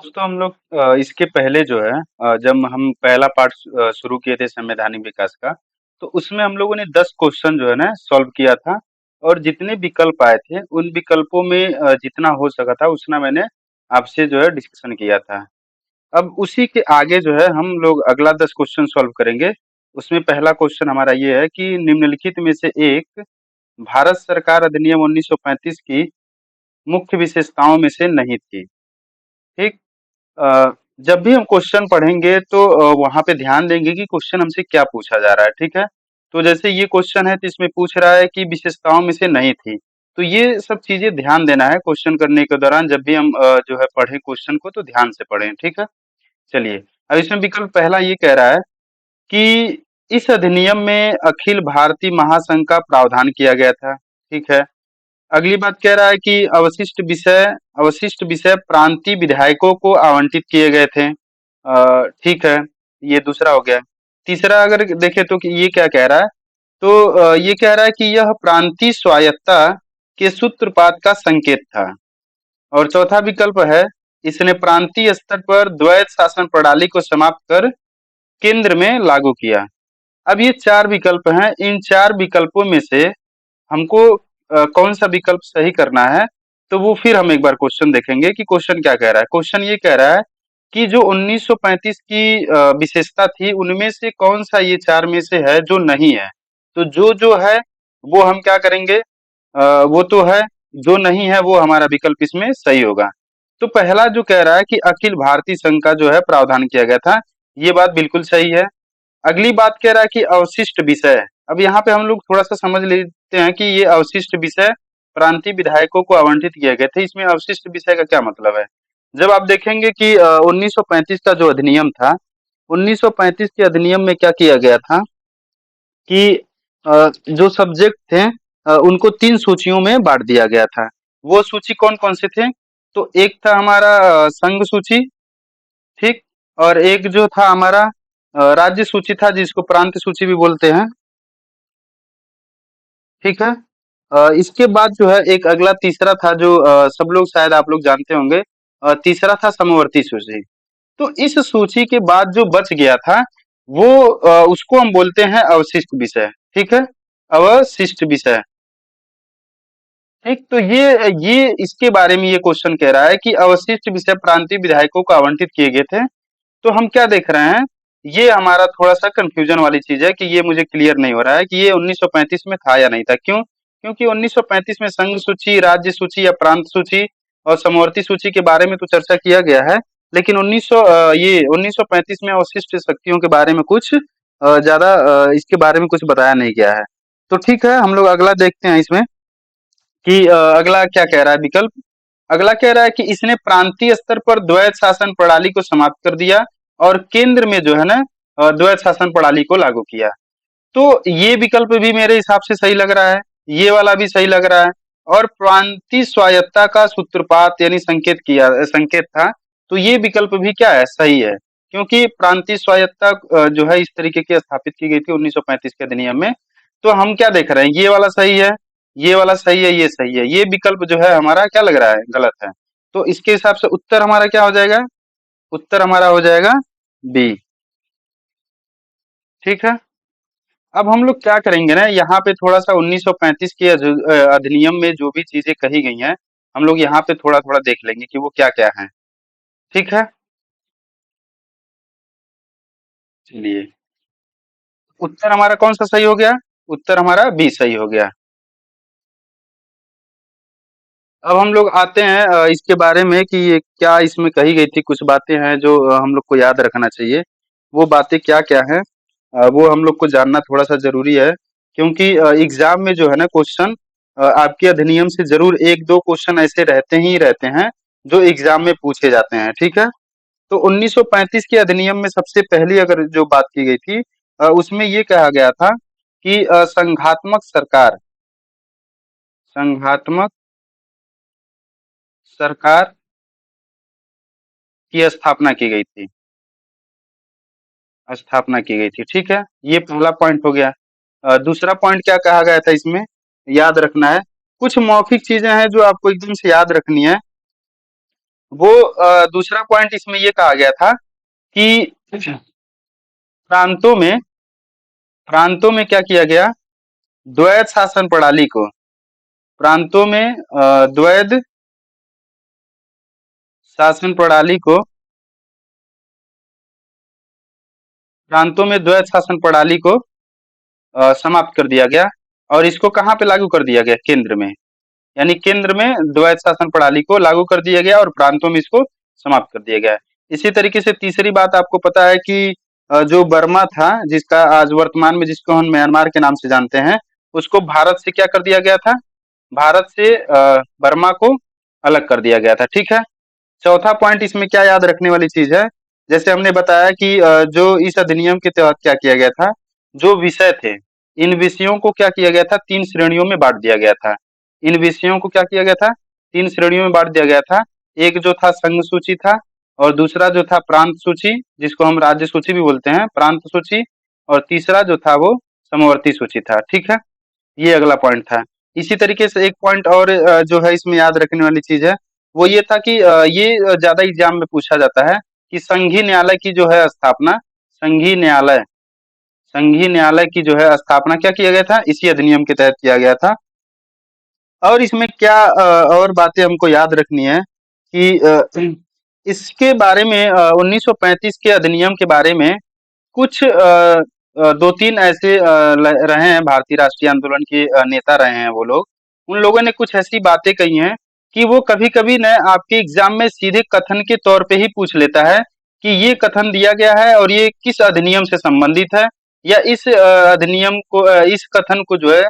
तो हम लोग इसके पहले जो है जब हम पहला पार्ट शुरू किए थे संवैधानिक विकास का, तो उसमें हम लोगों ने 10 क्वेश्चन जो है ना सॉल्व किया था। और जितने विकल्प आए थे उन विकल्पों में जितना हो सका था उतना मैंने आपसे जो है डिस्कशन किया था। अब उसी के आगे जो है हम लोग अगला 10 क्वेश्चन सॉल्व करेंगे। उसमें पहला क्वेश्चन हमारा ये है कि निम्नलिखित में से एक भारत सरकार अधिनियम 1935 की मुख्य विशेषताओं में से नहीं थी। ठीक। अ, जब भी हम क्वेश्चन पढ़ेंगे तो वहाँ पे ध्यान देंगे कि क्वेश्चन हमसे क्या पूछा जा रहा है, ठीक है? तो जैसे ये क्वेश्चन है तो इसमें पूछ रहा है कि विशेषताओं में से नहीं थी। तो ये सब चीज़ें ध्यान देना है क्वेश्चन करने के दौरान जब भी हम जो है पढ़ें क्वेश्चन को तो ध्यान से पढ़ें, ठीक है? चलिए, अब इसमें विकल्प पहला ये कह रहा है कि इस अधिनियम में अखिल भारतीय महासंघ का प्रावधान किया गया था, ठीक है? अगली बात कह रहा है कि अवशिष्ट विषय प्रांतीय विधायकों को आवंटित किए गए थे। ठीक है, ये दूसरा हो गया। तीसरा अगर देखें तो कि ये क्या कह रहा है, तो ये कह रहा है कि यह प्रांतीय स्वायत्तता के सूत्रपात का संकेत था। और चौथा विकल्प है, इसने प्रांतीय स्तर पर द्वैत शासन प्रणाली को समाप्त कर केंद्र में लागू किया। अब ये चार विकल्प हैं, इन चार विकल्पों में से हमको कौन सा विकल्प सही करना है, तो वो फिर हम एक बार क्वेश्चन देखेंगे कि क्वेश्चन क्या कह रहा है। क्वेश्चन ये कह रहा है कि जो 1935 की विशेषता थी उनमें से कौन सा ये चार में से है जो नहीं है। तो जो जो है वो हम क्या करेंगे, वो तो है, जो नहीं है वो हमारा विकल्प इसमें सही होगा। तो पहला जो कह रहा है कि अखिल भारतीय संघ का जो है प्रावधान किया गया था, ये बात बिल्कुल सही है। अगली बात कह रहा है कि अवशिष्ट विषय। अब यहाँ पे हम लोग थोड़ा सा समझ लेते हैं कि ये अवशिष्ट विषय प्रांतीय विधायकों को आवंटित किए गए थे। इसमें अवशिष्ट विषय का क्या मतलब है? जब आप देखेंगे कि 1935 का जो अधिनियम था, 1935 के अधिनियम में क्या किया गया था कि जो सब्जेक्ट थे उनको तीन सूचियों में बांट दिया गया था। वो सूची कौन कौन से थे? तो एक था हमारा संघ सूची, ठीक। और एक जो था हमारा राज्य सूची था जिसको प्रांत सूची भी बोलते हैं, ठीक है। इसके बाद जो है एक अगला तीसरा था जो सब लोग शायद आप लोग जानते होंगे, तीसरा था समवर्ती सूची। तो इस सूची के बाद जो बच गया था वो उसको हम बोलते हैं अवशिष्ट विषय, ठीक है। अवशिष्ट विषय, ठीक। तो ये इसके बारे में ये क्वेश्चन कह रहा है कि अवशिष्ट विषय प्रांतीय विधायकों को आवंटित किए गए थे। तो हम क्या देख रहे हैं, ये हमारा थोड़ा-सा कन्फ्यूजन वाली चीज़ है कि ये मुझे क्लियर नहीं हो रहा है कि ये 1935 में था या नहीं था। क्यों? क्योंकि 1935 में संघ सूची, राज्य सूची या प्रांत सूची और समवर्ती सूची के बारे में तो चर्चा किया गया है। लेकिन 1935 में अवशिष्ट शक्तियों के बारे में कुछ ज़्यादा इसके बारे में कुछ बताया नहीं गया है। तो ठीक है, हम लोग अगला देखते हैं इसमें कि अगला क्या कह रहा है विकल्प। अगला कह रहा है कि इसने प्रांतीय स्तर पर द्वैत शासन प्रणाली को समाप्त कर दिया और केंद्र में जो है ना द्वैत शासन प्रणाली को लागू किया। तो ये विकल्प भी मेरे हिसाब से सही लग रहा है, ये वाला भी सही लग रहा है। और प्रांतीय स्वायत्तता का सूत्रपात यानी संकेत था। तो ये विकल्प भी क्या है, सही है। क्योंकि प्रांतीय स्वायत्तता जो है इस तरीके की स्थापित की गई थी 1935 के अधिनियम में। तो हम क्या देख रहे हैं, ये वाला सही है, ये वाला सही है, ये सही है। ये विकल्प जो है हमारा क्या लग रहा है, गलत है। तो इसके हिसाब से उत्तर हमारा क्या हो जाएगा, उत्तर हमारा हो जाएगा बी, ठीक है। अब हम लोग क्या करेंगे ना, यहाँ पे थोड़ा सा 1935 के अधिनियम में जो भी चीजें कही गई हैं हम लोग यहाँ पे थोड़ा थोड़ा देख लेंगे कि वो क्या क्या है, ठीक है। चलिए, उत्तर हमारा कौन सा सही हो गया, उत्तर हमारा बी सही हो गया। अब हम लोग आते हैं इसके बारे में कि ये क्या इसमें कही गई थी, कुछ बातें हैं जो हम लोग को याद रखना चाहिए। वो बातें क्या क्या हैं, वो हम लोग को जानना थोड़ा सा जरूरी है। क्योंकि एग्जाम में जो है ना क्वेश्चन आपके अधिनियम से जरूर एक दो क्वेश्चन ऐसे रहते ही रहते हैं जो एग्जाम में पूछे जाते हैं, ठीक है। तो 1935 के अधिनियम में सबसे पहली अगर जो बात की गई थी उसमें ये कहा गया था कि संघात्मक सरकार की स्थापना की गई थी, ठीक है। ये पहला पॉइंट हो गया। दूसरा पॉइंट क्या कहा गया था इसमें, याद रखना है। कुछ मौखिक चीजें हैं जो आपको एकदम से याद रखनी है। वो दूसरा पॉइंट इसमें ये कहा गया था कि प्रांतों में क्या किया गया, द्वैध शासन प्रणाली को, प्रांतों में द्वैध शासन प्रणाली को, प्रांतों में द्वैध शासन प्रणाली को समाप्त कर दिया गया। और इसको कहाँ पे लागू कर दिया गया, केंद्र में, यानी केंद्र में द्वैध शासन प्रणाली को लागू कर दिया गया और प्रांतों में इसको समाप्त कर दिया गया। इसी तरीके से तीसरी बात आपको पता है कि जो बर्मा था, जिसका आज वर्तमान में जिसको हम म्यांमार के नाम से जानते हैं, उसको भारत से क्या कर दिया गया था, भारत से बर्मा को अलग कर दिया गया था। ठीक है। चौथा पॉइंट इसमें क्या याद रखने वाली चीज है, जैसे हमने बताया कि जो इस अधिनियम के तहत क्या किया गया था, जो विषय थे, इन विषयों को क्या किया गया था, तीन श्रेणियों में बांट दिया गया था। इन विषयों को क्या किया गया था, तीन श्रेणियों में बांट दिया गया था। एक जो था संघ सूची था, और दूसरा जो था प्रांत सूची, जिसको हम राज्य सूची भी बोलते हैं, प्रांत सूची, और तीसरा जो था वो समवर्ती सूची था। ठीक है। ये अगला पॉइंट था। इसी तरीके से एक पॉइंट और जो है इसमें याद रखने वाली चीज है, वो ये था कि ये ज्यादा एग्जाम में पूछा जाता है कि संघीय न्यायालय की जो है स्थापना, संघीय न्यायालय, संघीय न्यायालय की जो है स्थापना क्या किया गया था, इसी अधिनियम के तहत किया गया था। और इसमें क्या और बातें हमको याद रखनी है कि इसके बारे में 1935 के अधिनियम के बारे में कुछ दो तीन ऐसे रहे हैं, भारतीय राष्ट्रीय आंदोलन के नेता रहे हैं वो लोग। उन लोगों ने कुछ ऐसी बातें कही हैं कि वो कभी-कभी न आपके एग्जाम में सीधे कथन के तौर पे ही पूछ लेता है कि ये कथन दिया गया है और ये किस अधिनियम से संबंधित है, या इस अधिनियम को इस कथन को जो है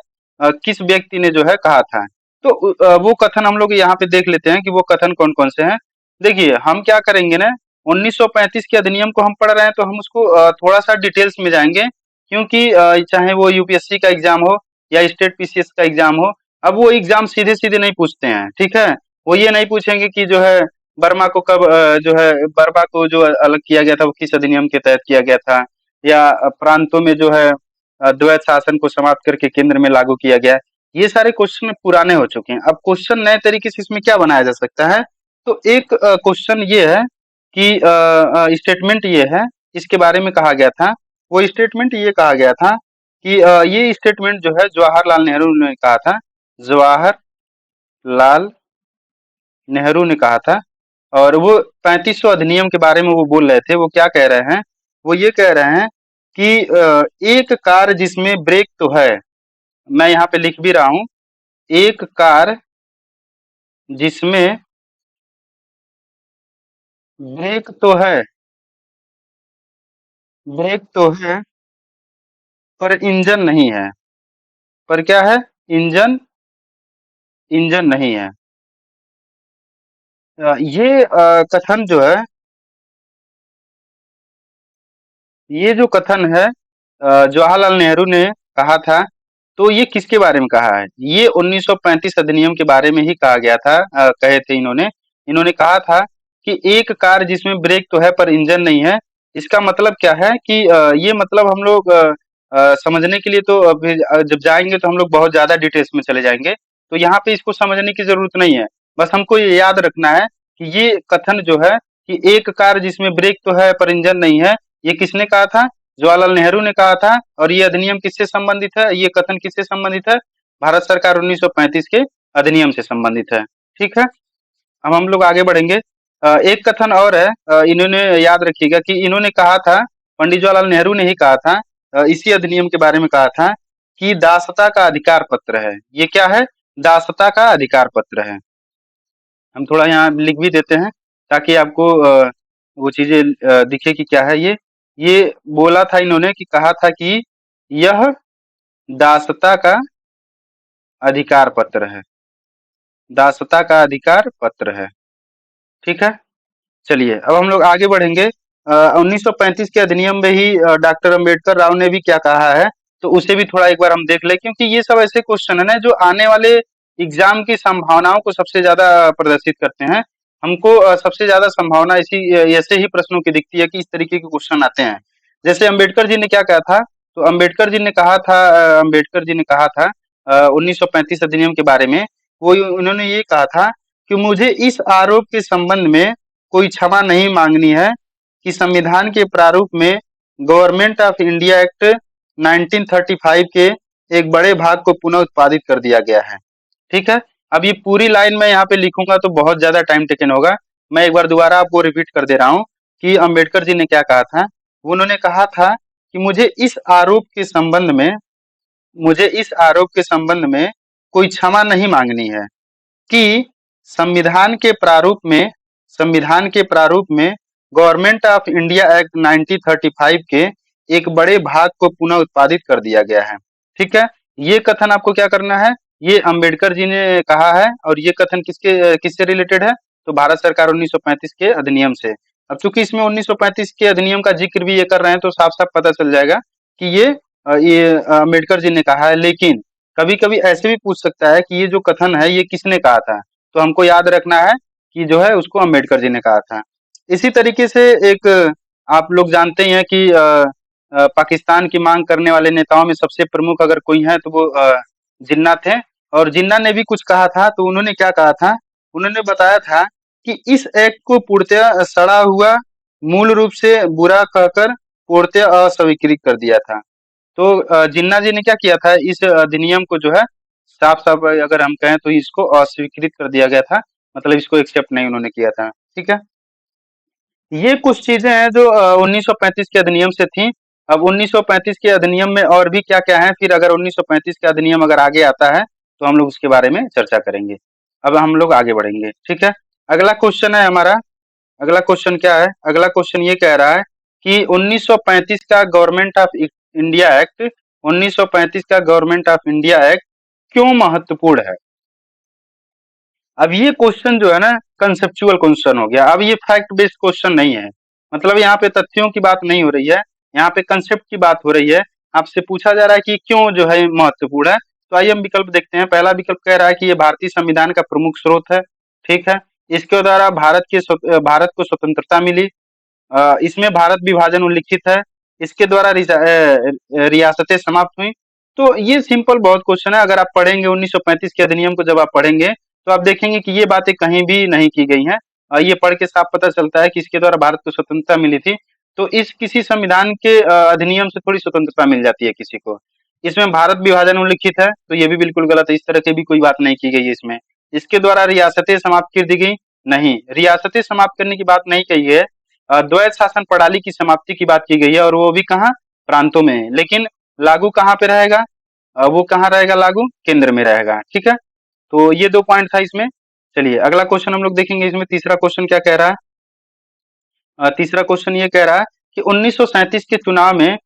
किस व्यक्ति ने जो है कहा था। तो वो कथन हम लोग यहाँ पे देख लेते हैं कि वो कथन कौन-कौन से हैं। देखिए, हम क्या करेंगे ना, 1935 के अधिनियम को हम पढ़ रहे हैं तो हम उसको थोड़ा-सा डिटेल्स में जाएँगे, क्योंकि चाहे वो यूपीएससी का एग्ज़ाम हो या स्टेट पीसीएस का एग्ज़ाम हो, अब वो एग्ज़ाम सीधे-सीधे नहीं पूछते हैं, ठीक है? वो ये नहीं पूछेंगे कि जो है बर्मा को कब जो है बर्मा को जो अलग किया गया था वो किस अधिनियम के तहत किया गया था, या प्रांतों में जो है द्वैध शासन को समाप्त करके केंद्र में लागू किया गया है। ये सारे क्वेश्चन पुराने हो चुके हैं। अब क्वेश्चन नए तरीके से इसमें क्या बनाया जा सकता है? तो एक क्वेश्चन ये है कि स्टेटमेंट ये है, इसके बारे में कहा गया था, वो स्टेटमेंट ये कहा गया था कि ये स्टेटमेंट जो है जवाहरलाल नेहरू ने कहा था, जवाहरलाल नेहरू ने कहा था। और वो 3500 अधिनियम के बारे में वो बोल रहे थे। वो क्या कह रहे हैं, वो ये कह रहे हैं कि एक कार जिसमें ब्रेक तो है, मैं यहाँ पे लिख भी रहा हूँ, एक कार जिसमें ब्रेक तो है, ब्रेक तो है, पर इंजन नहीं है। पर क्या है, इंजन, इंजन नहीं है। ये कथन जो है, ये जो कथन है जवाहरलाल नेहरू ने कहा था, तो ये किसके बारे में कहा है, ये 1935 अधिनियम के बारे में ही कहा गया था। कहे थे इन्होंने, इन्होंने कहा था कि एक कार जिसमें ब्रेक तो है पर इंजन नहीं है। इसका मतलब क्या है कि ये मतलब हम लोग समझने के लिए तो अभी जब जाएंगे तो हम लोग बहुत ज्यादा डिटेल्स में चले जाएंगे, तो यहाँ पे इसको समझने की जरूरत नहीं है। बस हमको ये याद रखना है कि ये कथन जो है कि एक कार जिसमें ब्रेक तो है पर इंजन नहीं है, ये किसने कहा था, जवाहरलाल नेहरू ने कहा था। और ये अधिनियम किससे संबंधित है, ये कथन किससे संबंधित है, भारत सरकार 1935 के अधिनियम से संबंधित है। ठीक है। अब हम लोग आगे बढ़ेंगे। एक कथन और है, इन्होंने याद रखिएगा कि इन्होंने कहा था, पंडित जवाहरलाल नेहरू ने ही कहा था, इसी अधिनियम के बारे में कहा था कि दासता का अधिकार पत्र है। ये क्या है, दासता का अधिकार पत्र है। हम थोड़ा यहाँ लिख भी देते हैं ताकि आपको वो चीजें दिखे कि क्या है ये बोला था इन्होंने, कि कहा था कि यह दासता का अधिकार पत्र है, दासता का अधिकार पत्र है। ठीक है। चलिए अब हम लोग आगे बढ़ेंगे। 1935 के अधिनियम में ही डॉक्टर अंबेडकर राव ने भी क्या कहा है, तो उसे भी थोड़ा एक बार हम देख लें, क्योंकि ये सब ऐसे क्वेश्चन है ना जो आने वाले एग्जाम की संभावनाओं को सबसे ज्यादा प्रदर्शित करते हैं। हमको सबसे ज्यादा संभावना इसी ऐसे ही प्रश्नों की दिखती है कि इस तरीके के क्वेश्चन आते हैं। जैसे अम्बेडकर जी ने क्या कहा था, तो अम्बेडकर जी ने कहा था, अम्बेडकर जी ने कहा था 1935 अधिनियम के बारे में, वो उन्होंने ये कहा था कि मुझे इस आरोप के संबंध में कोई क्षमा नहीं मांगनी है कि संविधान के प्रारूप में गवर्नमेंट ऑफ इंडिया एक्ट 1935 के एक बड़े भाग को पुनः उत्पादित कर दिया गया है। ठीक है। अब ये पूरी लाइन मैं यहाँ पे लिखूंगा तो बहुत ज्यादा टाइम टेकन होगा। मैं एक बार दोबारा आपको रिपीट कर दे रहा हूँ कि अंबेडकर जी ने क्या कहा था। उन्होंने कहा था कि मुझे इस आरोप के संबंध में कोई क्षमा नहीं मांगनी है कि संविधान के प्रारूप में संविधान के प्रारूप में गवर्नमेंट ऑफ इंडिया एक्ट 1935 के एक बड़े भाग को पुनः उत्पादित कर दिया गया है। ठीक है। ये कथन आपको क्या करना है, ये अंबेडकर जी ने कहा है और ये कथन किससे रिलेटेड है, तो भारत सरकार 1935 के अधिनियम से। अब चूंकि इसमें 1935 के अधिनियम का जिक्र भी ये कर रहे हैं तो साफ साफ पता चल जाएगा कि ये अम्बेडकर जी ने कहा है। लेकिन कभी कभी ऐसे भी पूछ सकता है कि ये जो कथन है ये किसने कहा था, तो हमको याद रखना है कि जो है उसको अम्बेडकर जी ने कहा था। इसी तरीके से एक आप लोग जानते ही हैं कि पाकिस्तान की मांग करने वाले नेताओं में सबसे प्रमुख अगर कोई है तो वो जिन्ना थे। और जिन्ना ने भी कुछ कहा था, तो उन्होंने क्या कहा था, उन्होंने बताया था कि इस एक्ट को पूर्णतया सड़ा हुआ, मूल रूप से बुरा कहकर पूर्णतया अस्वीकृत कर दिया था। तो जिन्ना जी ने क्या किया था, इस अधिनियम को जो है साफ साफ अगर हम कहें तो इसको अस्वीकृत कर दिया गया था, मतलब इसको एक्सेप्ट नहीं उन्होंने किया था। ठीक है। ये कुछ चीजें हैं जो 1935 के अधिनियम से थी। अब 1935 के अधिनियम में और भी क्या क्या है, फिर अगर 1935 का अधिनियम अगर आगे आता है तो हम लोग उसके बारे में चर्चा करेंगे। अब हम लोग आगे बढ़ेंगे। ठीक है। अगला क्वेश्चन है हमारा, अगला क्वेश्चन क्या है, अगला क्वेश्चन ये कह रहा है कि 1935 का गवर्नमेंट ऑफ इंडिया एक्ट 1935 का गवर्नमेंट ऑफ इंडिया एक्ट क्यों महत्वपूर्ण है। अब ये क्वेश्चन जो है ना कंसेप्चुअल क्वेश्चन हो गया। अब ये फैक्ट बेस्ड क्वेश्चन नहीं है, मतलब यहाँ पे तथ्यों की बात नहीं हो रही है, यहाँ पे कंसेप्ट की बात हो रही है। आपसे पूछा जा रहा है कि क्यों जो है महत्वपूर्ण है। तो आइए हम विकल्प देखते हैं। पहला विकल्प कह रहा है कि ये भारतीय संविधान का प्रमुख स्रोत है। ठीक है। इसके द्वारा भारत को स्वतंत्रता मिली। इसमें भारत विभाजन उल्लिखित है। इसके द्वारा रियासतें समाप्त हुई। तो ये सिंपल बहुत क्वेश्चन है। अगर आप पढ़ेंगे 1935 के अधिनियम को, जब आप पढ़ेंगे तो आप देखेंगे कि ये बातें कहीं भी नहीं की गई हैं। ये पढ़ के साफ पता चलता है कि इसके द्वारा भारत को स्वतंत्रता मिली थी। तो इस किसी संविधान के अधिनियम से थोड़ी स्वतंत्रता मिल जाती है किसी को। इसमें भारत विभाजन उल्लिखित है, तो ये भी बिल्कुल गलत है। इस तरह की भी कोई बात नहीं की गई है इसमें। इसके द्वारा रियासतें समाप्त कर दी गई, नहीं, रियासतें समाप्त करने की बात नहीं कही है। द्वैत शासन प्रणाली की समाप्ति की बात की गई है, और वो भी कहाँ, प्रांतों में। लेकिन लागू कहाँ पे रहेगा, वो कहाँ रहेगा लागू, केंद्र में रहेगा। ठीक है। तो ये 2 पॉइंट था इसमें। चलिए अगला क्वेश्चन हम लोग देखेंगे। इसमें तीसरा क्वेश्चन क्या कह रहा है, तीसरा क्वेश्चन ये कह रहा है कि 1937 के चुनाव में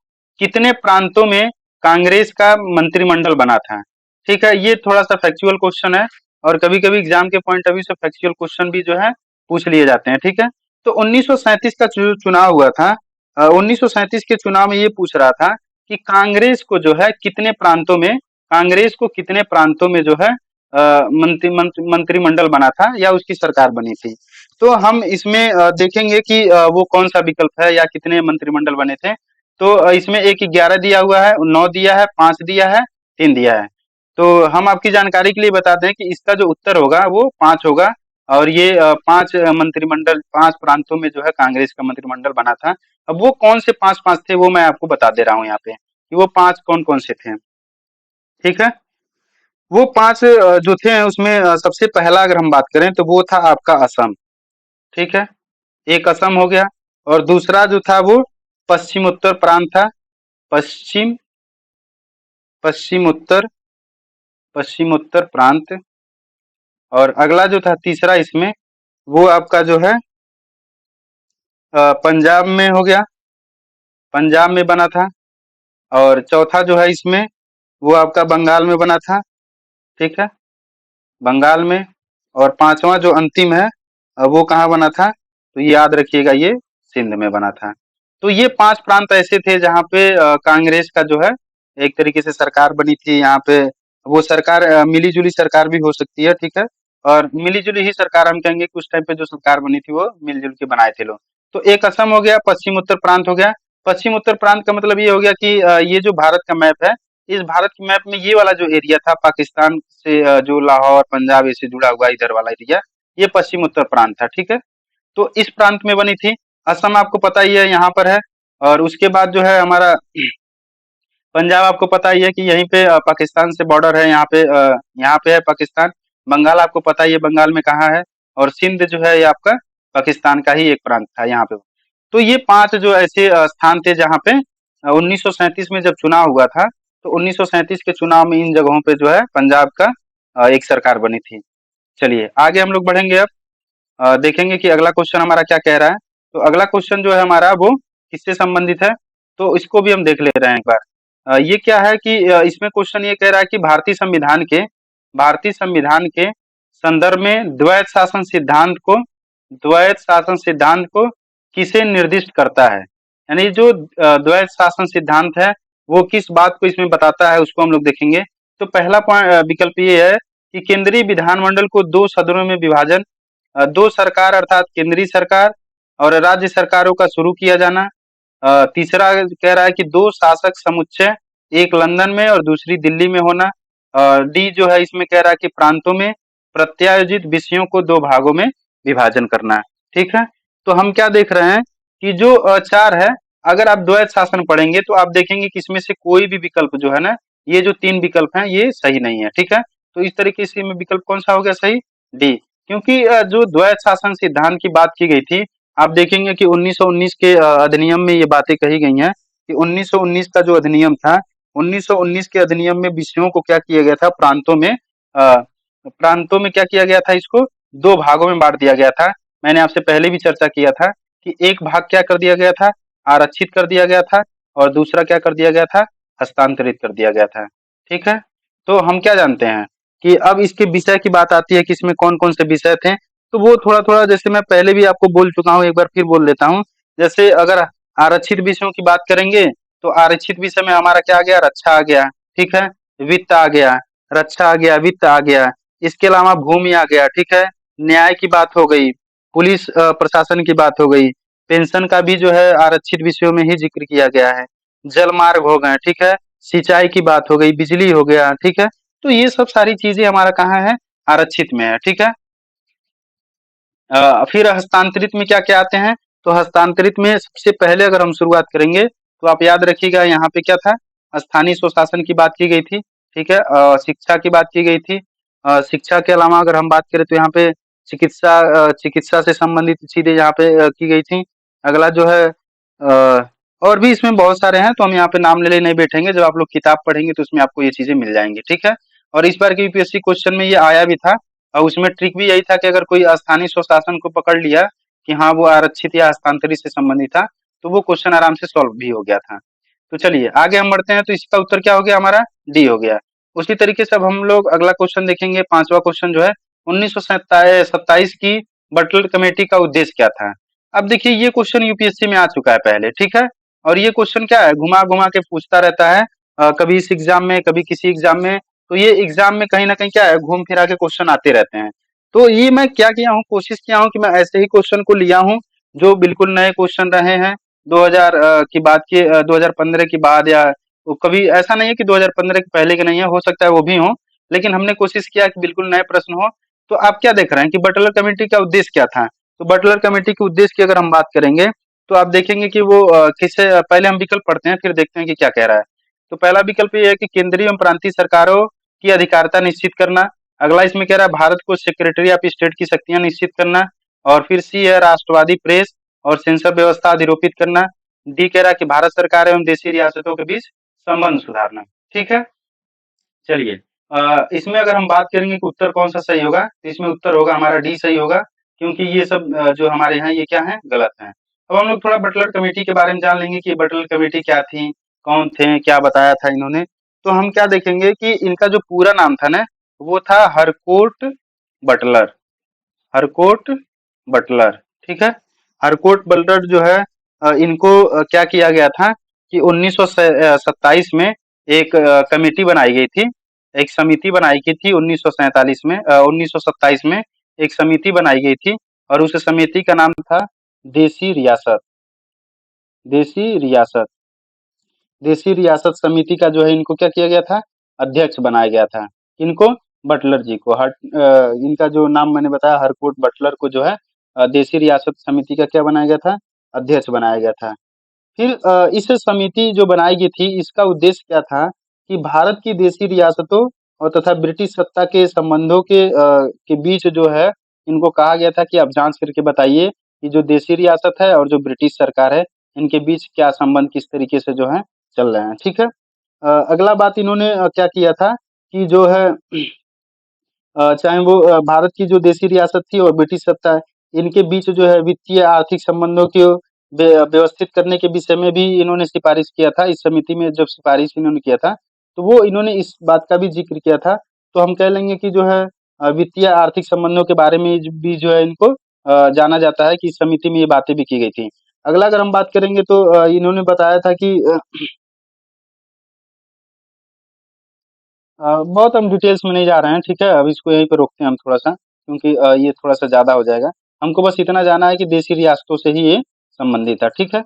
कितने प्रांतों में कांग्रेस का मंत्रिमंडल बना था। ठीक है। ये थोड़ा सा फैक्चुअल क्वेश्चन है, और कभी कभी एग्जाम के पॉइंट ऑफ व्यू से फैक्चुअल क्वेश्चन भी जो है पूछ लिए जाते हैं। ठीक है। तो 1937 का चुनाव हुआ था। 1937 के चुनाव में ये पूछ रहा था कि कांग्रेस को कितने प्रांतों में जो है मंत्रिमंडल बना था, या उसकी सरकार बनी थी। तो हम इसमें देखेंगे कि वो कौन सा विकल्प है, या कितने मंत्रिमंडल बने थे। तो इसमें एक 11 दिया हुआ है, 9 दिया है, 5 दिया है, 3 दिया है। तो हम आपकी जानकारी के लिए बता दें कि इसका जो उत्तर होगा वो 5 होगा। और ये 5 मंत्रिमंडल, 5 प्रांतों में जो है कांग्रेस का मंत्रिमंडल बना था। अब वो कौन से 5 थे वो मैं आपको बता दे रहा हूँ यहाँ पे, कि वो 5 कौन कौन से थे। ठीक है। वो 5 जो थे उसमें सबसे पहला अगर हम बात करें तो वो था आपका असम। ठीक है। एक असम हो गया। और दूसरा जो था वो पश्चिम उत्तर प्रांत था। पश्चिम पश्चिम उत्तर पश्चिम उत्तर प्रांत। और अगला जो था तीसरा इसमें, वो आपका जो है पंजाब में हो गया, पंजाब में बना था। और चौथा जो है इसमें, वो आपका बंगाल में बना था। ठीक है, बंगाल में। और पांचवा जो अंतिम है, वो कहाँ बना था, तो ये याद रखिएगा, ये सिंध में बना था। तो ये 5 प्रांत ऐसे थे जहाँ पे कांग्रेस का जो है एक तरीके से सरकार बनी थी। यहाँ पे वो सरकार मिली जुली सरकार भी हो सकती है। ठीक है। और मिली जुली ही सरकार हम कहेंगे कि उस टाइम पे जो सरकार बनी थी वो मिलजुल के बनाए थे लोग। तो एक असम हो गया, पश्चिम उत्तर प्रांत हो गया। पश्चिम उत्तर प्रांत का मतलब ये हो गया कि ये जो भारत का मैप है, इस भारत के मैप में ये वाला जो एरिया था पाकिस्तान से, जो लाहौर पंजाब ऐसे जुड़ा हुआ इधर वाला एरिया, ये पश्चिम उत्तर प्रांत था, ठीक है। तो इस प्रांत में बनी थी। असम आपको पता ही है यहाँ पर है। और उसके बाद जो है हमारा पंजाब आपको पता ही है कि यहीं पे पाकिस्तान से बॉर्डर है, यहाँ पे है पाकिस्तान। बंगाल आपको पता ही है बंगाल में कहाँ है। और सिंध जो है ये आपका पाकिस्तान का ही एक प्रांत था यहाँ पे। तो ये 5 जो ऐसे स्थान थे जहाँ पे 1937 में जब चुनाव हुआ था, तो 1937 के चुनाव में इन जगहों पे जो है पंजाब का एक सरकार बनी थी। चलिए आगे हम लोग बढ़ेंगे अब। देखेंगे कि अगला क्वेश्चन हमारा क्या कह रहा है। तो अगला क्वेश्चन जो है हमारा वो किससे संबंधित है, तो इसको भी हम देख ले रहे हैं एक बार। ये क्या है कि इसमें क्वेश्चन ये कह रहा है कि भारतीय संविधान के संदर्भ में द्वैत शासन सिद्धांत को किसे निर्दिष्ट करता है। यानी जो द्वैत शासन सिद्धांत है वो किस बात को इसमें बताता है, उसको हम लोग देखेंगे। तो पहला विकल्प ये है कि केंद्रीय विधानमंडल को 2 सदनों में विभाजन, 2 सरकार अर्थात केंद्रीय सरकार और राज्य सरकारों का शुरू किया जाना। तीसरा कह रहा है कि 2 शासक समुच्चय, एक लंदन में और दूसरी दिल्ली में होना। डी जो है इसमें कह रहा है कि प्रांतों में प्रत्यायोजित विषयों को 2 भागों में विभाजन करना है, ठीक है। तो हम क्या देख रहे हैं कि जो 4 है, अगर आप द्वैत शासन पढ़ेंगे तो आप देखेंगे कि इसमें से कोई भी विकल्प जो है ना, ये जो 3 विकल्प हैं ये सही नहीं है, ठीक है। तो इस तरीके से में विकल्प कौन सा हो गया सही, डी। क्योंकि जो द्वैत शासन सिद्धांत की बात की गई थी, आप देखेंगे कि 1919 के अधिनियम में ये बातें कही गई हैं कि 1919 का जो अधिनियम था, 1919 के अधिनियम में विषयों को क्या किया गया था, प्रांतों में क्या किया गया था, इसको 2 भागों में बांट दिया गया था। मैंने आपसे पहले भी चर्चा किया था कि एक भाग क्या कर दिया गया था, आरक्षित कर दिया गया था, और दूसरा क्या कर दिया गया था, हस्तांतरित कर दिया गया था, ठीक है। तो हम क्या जानते हैं कि अब इसके विषय की बात आती है कि इसमें कौन-कौन से विषय थे, तो वो थोड़ा-थोड़ा जैसे मैं पहले भी आपको बोल चुका हूँ, एक बार फिर बोल देता हूँ। जैसे अगर आरक्षित विषयों की बात करेंगे, तो आरक्षित विषय में हमारा क्या आ गया, रक्षा आ गया, ठीक है, वित्त आ गया, रक्षा आ गया, वित्त आ गया, इसके अलावा भूमि आ गया, ठीक है, न्याय की बात हो गई, पुलिस प्रशासन की बात हो गई, पेंशन का भी जो है आरक्षित विषयों में ही जिक्र किया गया है, जल मार्ग हो गए, ठीक है, सिंचाई की बात हो गई, बिजली हो गया, ठीक है। तो ये सब सारी चीजें हमारा कहाँ है, आरक्षित में है, ठीक है। फिर हस्तांतरित में क्या-क्या आते हैं, तो हस्तांतरित में सबसे पहले अगर हम शुरुआत करेंगे, तो आप याद रखिएगा यहाँ पे क्या था, स्थानीय स्वशासन की बात की गई थी, ठीक है। शिक्षा की बात की गई थी। शिक्षा के अलावा अगर हम बात करें तो यहाँ पे चिकित्सा से संबंधित चीजें यहाँ पे की गई थी। अगला जो है और भी इसमें बहुत सारे हैं, तो हम यहाँ पे नाम ले नहीं बैठेंगे, जब आप लोग किताब पढ़ेंगे तो उसमें आपको ये चीजें मिल जाएंगी, ठीक है। और इस बार के यूपीएससी क्वेश्चन में ये आया भी था, और उसमें ट्रिक भी यही था कि अगर कोई स्थानीय स्वशासन को पकड़ लिया कि हाँ वो आरक्षित या हस्तांतरित से संबंधित था, तो वो क्वेश्चन आराम से सॉल्व भी हो गया था। तो चलिए आगे हम बढ़ते हैं, तो इसका उत्तर क्या हो गया हमारा, डी हो गया। उसी तरीके से अब हम लोग अगला क्वेश्चन देखेंगे, 5वां क्वेश्चन जो है 1927 की बटलर कमेटी का उद्देश्य क्या था। अब देखिए ये क्वेश्चन यूपीएससी में आ चुका है पहले, ठीक है। और ये क्वेश्चन क्या है, घुमा घुमा के पूछता रहता है, कभी इस एग्जाम में कभी किसी एग्जाम में। तो ये एग्जाम में कहीं ना कहीं क्या है, घूम फिरा के क्वेश्चन आते रहते हैं। तो ये मैं क्या किया हूँ, कोशिश किया हूँ कि मैं ऐसे ही क्वेश्चन को लिया हूँ जो बिल्कुल नए क्वेश्चन रहे हैं 2000 की बात की, 2015 की बाद, या वो कभी ऐसा नहीं है कि 2015 के पहले के नहीं है, हो सकता है वो भी हो, लेकिन हमने कोशिश किया कि बिल्कुल नए प्रश्न हो। तो आप क्या देख रहे हैं कि बटलर कमेटी का उद्देश्य क्या था। तो बटलर कमेटी के उद्देश्य की अगर हम बात करेंगे, तो आप देखेंगे कि वो किसे, पहले हम विकल्प पढ़ते हैं फिर देखते हैं कि क्या कह रहा है। तो पहला विकल्प ये है कि केंद्रीय एवं प्रांतीय सरकारों की अधिकारिता निश्चित करना। अगला इसमें कह रहा है भारत को सेक्रेटरी ऑफ स्टेट की शक्तियां निश्चित करना। और फिर सी है राष्ट्रवादी प्रेस और सेंसर व्यवस्था अधिरोपित करना। डी कह रहा है कि भारत सरकार एवं देशी रियासतों के बीच संबंध सुधारना, ठीक है। चलिए इसमें अगर हम बात करेंगे कि उत्तर कौन सा सही होगा, तो इसमें उत्तर होगा हमारा डी सही होगा, क्योंकि ये सब जो हमारे यहाँ ये क्या है, गलत है। अब हम लोग थोड़ा बटलर कमेटी के बारे में जान लेंगे कि बटलर कमेटी क्या थी, कौन थे, क्या बताया था इन्होंने। तो हम क्या देखेंगे कि इनका जो पूरा नाम था ना, वो था हरकोर्ट बटलर, हरकोर्ट बटलर, ठीक है। हरकोर्ट बटलर जो है इनको क्या किया गया था कि 1927 में एक कमेटी बनाई गई थी, एक समिति बनाई गई थी 1947 में, 1927 में एक समिति बनाई गई थी, और उस समिति का नाम था देसी रियासत, देसी रियासत, देसी रियासत समिति का जो है इनको क्या किया गया था, अध्यक्ष बनाया गया था। इनको बटलर जी को इनका जो नाम मैंने बताया हरकोट बटलर को जो है देशी रियासत समिति का क्या बनाया गया था? अध्यक्ष बनाया गया था। फिर इस समिति जो बनाई गई थी इसका उद्देश्य क्या था कि भारत की देशी रियासतों और तथा ब्रिटिश सत्ता के संबंधों के बीच जो है इनको कहा गया था कि आप जांच करके बताइए कि जो देशी रियासत है और जो ब्रिटिश सरकार है इनके बीच क्या संबंध किस तरीके से जो है चल रहे हैं, ठीक है। अगला बात इन्होंने क्या किया था कि जो है चाहे वो भारत की जो देशी रियासत थी और ब्रिटिश सत्ता है, इनके बीच जो है वित्तीय आर्थिक संबंधों को व्यवस्थित करने के विषय में भी इन्होंने सिफारिश किया था। इस समिति में जब सिफारिश इन्होंने किया था, तो वो इन्होंने इस बात का भी ज़िक्र किया था। तो हम कह लेंगे कि जो है वित्तीय आर्थिक संबंधों के बारे में भी जो है इनको जाना जाता है कि इस समिति में ये बातें भी की गई थी। अगला अगर हम बात करेंगे तो इन्होंने बताया था कि बहुत हम डिटेल्स में नहीं जा रहे हैं, ठीक है? अब इसको यहीं पे रोकते हैं हम थोड़ा-सा क्योंकि ये थोड़ा-सा ज़्यादा हो जाएगा। हमको बस इतना जानना है कि देशी रियासतों से ही ये संबंधित है, ठीक है?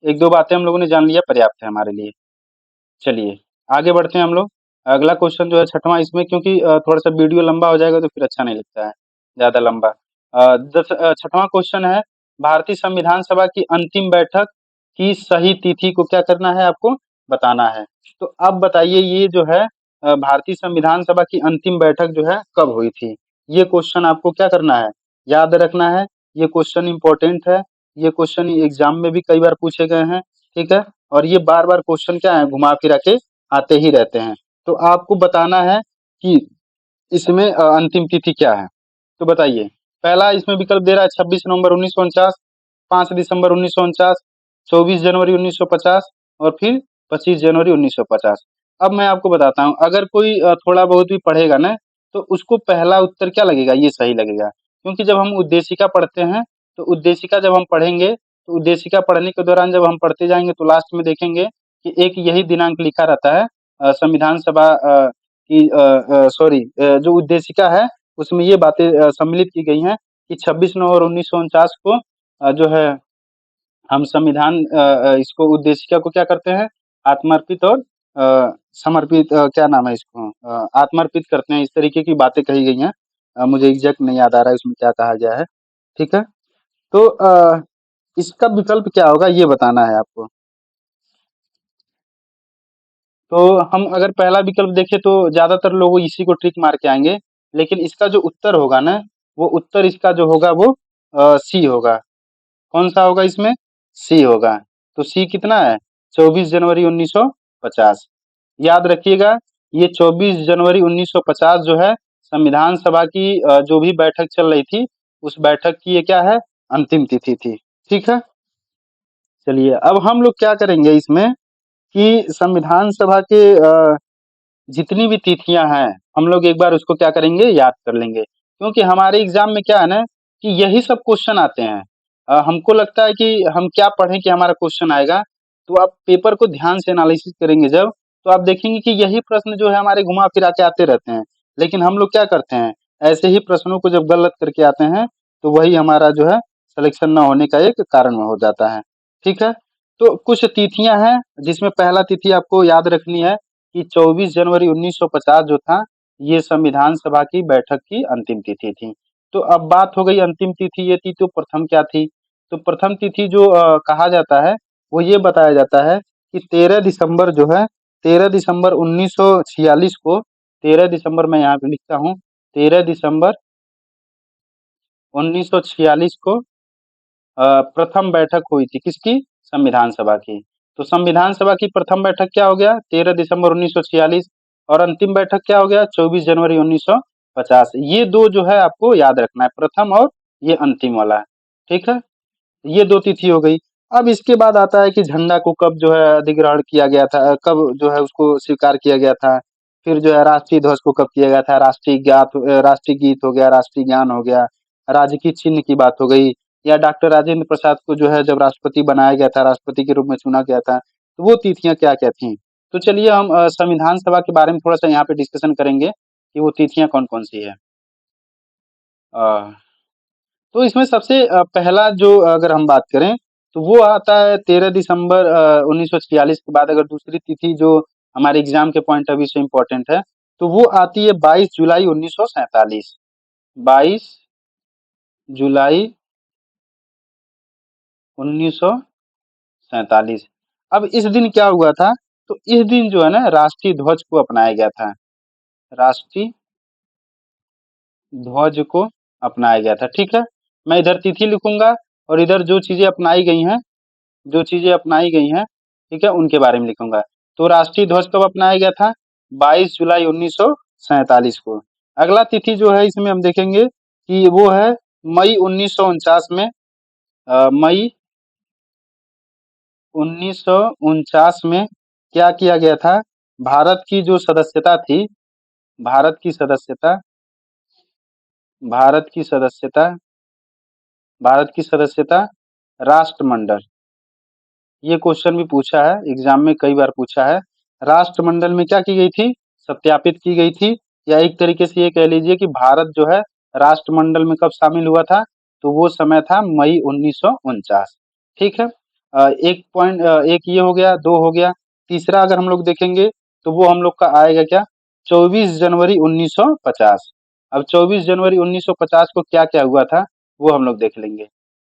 1-2 बातें हम लोगों ने जान लिया पर्याप्त है हमारे लिए। चलिए, आगे बढ़ते हैं हम लोग। अगला क्वेश्चन जो है 6वां इसमें क्योंकि थोड़ा-सा वीडियो लंबा हो जाएगा तो फिर अच्छा नहीं लगता है, ज़्यादा लंबा। 6वां क्वेश्चन है भारतीय संविधान सभा की अंतिम बैठक की सही तिथि को क्या करना है आपको बताना है। तो अब बताइए ये जो है भारतीय संविधान सभा की अंतिम बैठक जो है कब हुई थी? ये क्वेश्चन आपको क्या करना है? याद रखना है। ये क्वेश्चन इम्पोर्टेंट है। ये क्वेश्चन एग्ज़ाम में भी कई बार पूछे गए हैं, ठीक है? और ये बार-बार क्वेश्चन क्या है घुमा-फिरा के आते ही रहते हैं। तो आपको बताना है कि इसमें अंतिम तिथि क्या है? तो बताइए। पहला इसमें विकल्प दे रहा है 26 नवंबर 1949, 5 दिसंबर 1949, 24 जनवरी 1950 और फिर 25 जनवरी 1950। अब मैं आपको बताता हूँ, अगर कोई थोड़ा बहुत भी पढ़ेगा ना, तो उसको पहला उत्तर क्या लगेगा? ये सही लगेगा। क्योंकि जब हम उद्देशिका पढ़ते हैं, तो उद्देशिका जब हम पढ़ेंगे, तो उद्देशिका पढ़ने के दौरान जब हम पढ़ते जाएँगे, तो लास्ट में देखेंगे कि एक यही दिनांक लिखा रहता है संविधान सभा जो उद्देशिका है उसमें ये बातें सम्मिलित की गई हैं कि 26 नवंबर 1949 को जो है हम इसको उद्देशिका को क्या करते हैं आत्मर्पित और समर्पित क्या नाम है इसको आत्मर्पित करते हैं। इस तरीके की बातें कही गई हैं। मुझे एग्जैक्ट नहीं याद आ रहा है उसमें क्या कहा गया है, ठीक है। तो इसका विकल्प क्या होगा ये बताना है आपको। तो हम अगर पहला विकल्प देखें तो ज़्यादातर लोग इसी को ट्रिक मार के आएँगे, लेकिन इसका जो उत्तर होगा ना, वो उत्तर इसका जो होगा वो सी होगा। कौन-सा होगा इसमें? सी होगा। तो सी कितना है? 24 जनवरी 1950। याद रखिएगा, ये 24 जनवरी 1950 जो है, संविधान सभा की जो भी बैठक चल रही थी, उस बैठक की ये क्या है? अंतिम तिथि थी। ठीक है? चलिए, अब हम लोग क्या करेंगे इसमें कि संविधान सभा के जितनी भी तिथियाँ हैं, हम लोग एक बार उसको क्या करेंगे याद कर लेंगे। क्योंकि हमारे एग्ज़ाम में क्या है ना कि यही सब क्वेश्चन आते हैं। हमको लगता है कि हम क्या पढ़ें कि हमारा क्वेश्चन आएगा, तो आप पेपर को ध्यान से एनालिसिस करेंगे जब, तो आप देखेंगे कि यही प्रश्न जो है हमारे घुमा-फिरा के आते रहते हैं। लेकिन हम लोग क्या करते हैं, ऐसे ही प्रश्नों को जब गलत करके आते हैं, तो वही हमारा जो है सिलेक्शन ना होने का एक कारण हो जाता है। ठीक है? तो कुछ तिथियाँ हैं, जिसमें पहला तिथि आपको याद रखनी है कि 24 जनवरी 1950 जो था, ये संविधान सभा की बैठक की अंतिम तिथि थी। तो अब बात हो गई अंतिम तिथि ये थी तो प्रथम क्या थी? तो प्रथम तिथि जो कहा जाता है, वो ये बताया जाता है कि 13 दिसंबर जो है 13 दिसंबर 1946 को 13 दिसंबर मैं यहाँ पे लिखता हूँ, 13 दिसंबर 1946 को प्रथम बैठक हुई थी किसकी? संविधान सभा की। तो संविधान सभा की प्रथम बैठक क्या हो गया? 13 दिसंबर 1946 और अंतिम बैठक क्या हो गया? 24 जनवरी 1950। ये 2 जो है आपको याद रखना है, प्रथम और ये अंतिम वाला, ठीक है? ये 2 तिथि हो गई। अब इसके बाद आता है कि झंडा को कब जो है अधिग्रहण किया गया था, कब जो है उसको स्वीकार किया गया था। फिर जो है राष्ट्रीय ध्वज को कब किया गया था, राष्ट्रीय गीत हो गया, राष्ट्रीय गान हो गया, राजकीय चिन्ह की बात हो गई या डॉक्टर राजेंद्र प्रसाद को जो है जब राष्ट्रपति बनाया गया था, राष्ट्रपति के रूप में चुना गया था, तो वो तिथियाँ क्या-क्या थीं? तो चलिए हम संविधान सभा के बारे में थोड़ा-सा यहाँ पे डिस्कशन करेंगे कि वो तिथियाँ कौन-कौन सी है। अ तो इसमें सबसे पहला जो अगर हम बात करें, तो वो आता है 13 दिसंबर 1946 के बाद अगर दूसरी तिथि जो हमारे एग्ज़ाम के पॉइंट ऑफ व्यू से इम्पोर्टेंट है, तो वो आती है 22 जुलाई 1947। 22 जुलाई 1947। अब इस दिन क्या हुआ था? तो इस दिन जो है ना राष्ट्रीय ध्वज को अपनाया गया था। राष्ट्रीय ध्वज को अपनाया गया था। ठीक है, मैं इधर तिथि लिखूंगा और इधर जो चीजें अपनाई गई हैं, जो चीजें अपनाई गई हैं, ठीक है, उनके बारे में लिखूंगा। तो राष्ट्रीय ध्वज कब अपनाया गया था? 22 जुलाई 1947 को। अगला तिथि जो है इसमें हम देखेंगे कि वो है मई 1949 में। मई 1949 में क्या किया गया था? भारत की जो सदस्यता थी, भारत की सदस्यता, भारत की सदस्यता, भारत की सदस्यता राष्ट्रमंडल, ये क्वेश्चन भी पूछा है एग्जाम में, कई बार पूछा है। राष्ट्रमंडल में क्या की गई थी? सत्यापित की गई थी। या एक तरीके से ये कह लीजिए कि भारत जो है राष्ट्रमंडल में कब शामिल हुआ था? तो वो समय था मई 1949। ठीक है, एक पॉइंट, एक ये हो गया, दो हो गया। तीसरा अगर हम लोग देखेंगे तो वो हम लोग का आएगा क्या? 24 जनवरी 1950। अब 24 जनवरी 1950 को क्या क्या हुआ था वो हम लोग देख लेंगे।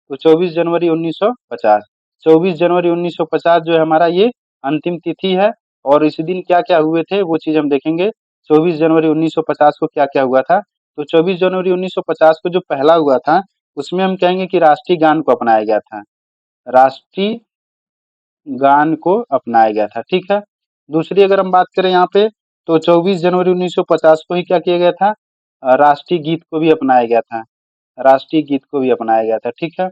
तो 24 जनवरी 1950, 24 जनवरी 1950 जो है हमारा ये अंतिम तिथि है। और इस दिन क्या क्या हुए थे वो चीज हम देखेंगे। 24 जनवरी 1950 को क्या क्या हुआ था? तो 24 जनवरी 1950 को जो पहला हुआ था उसमें हम कहेंगे कि राष्ट्रीय गान को अपनाया गया था। राष्ट्रीय गान को अपनाया गया था। ठीक है, दूसरी अगर हम बात करें यहाँ पे तो 24 जनवरी 1950 को ही क्या किया गया था? राष्ट्रीय गीत को भी अपनाया गया था। राष्ट्रीय गीत को भी अपनाया गया था। ठीक है,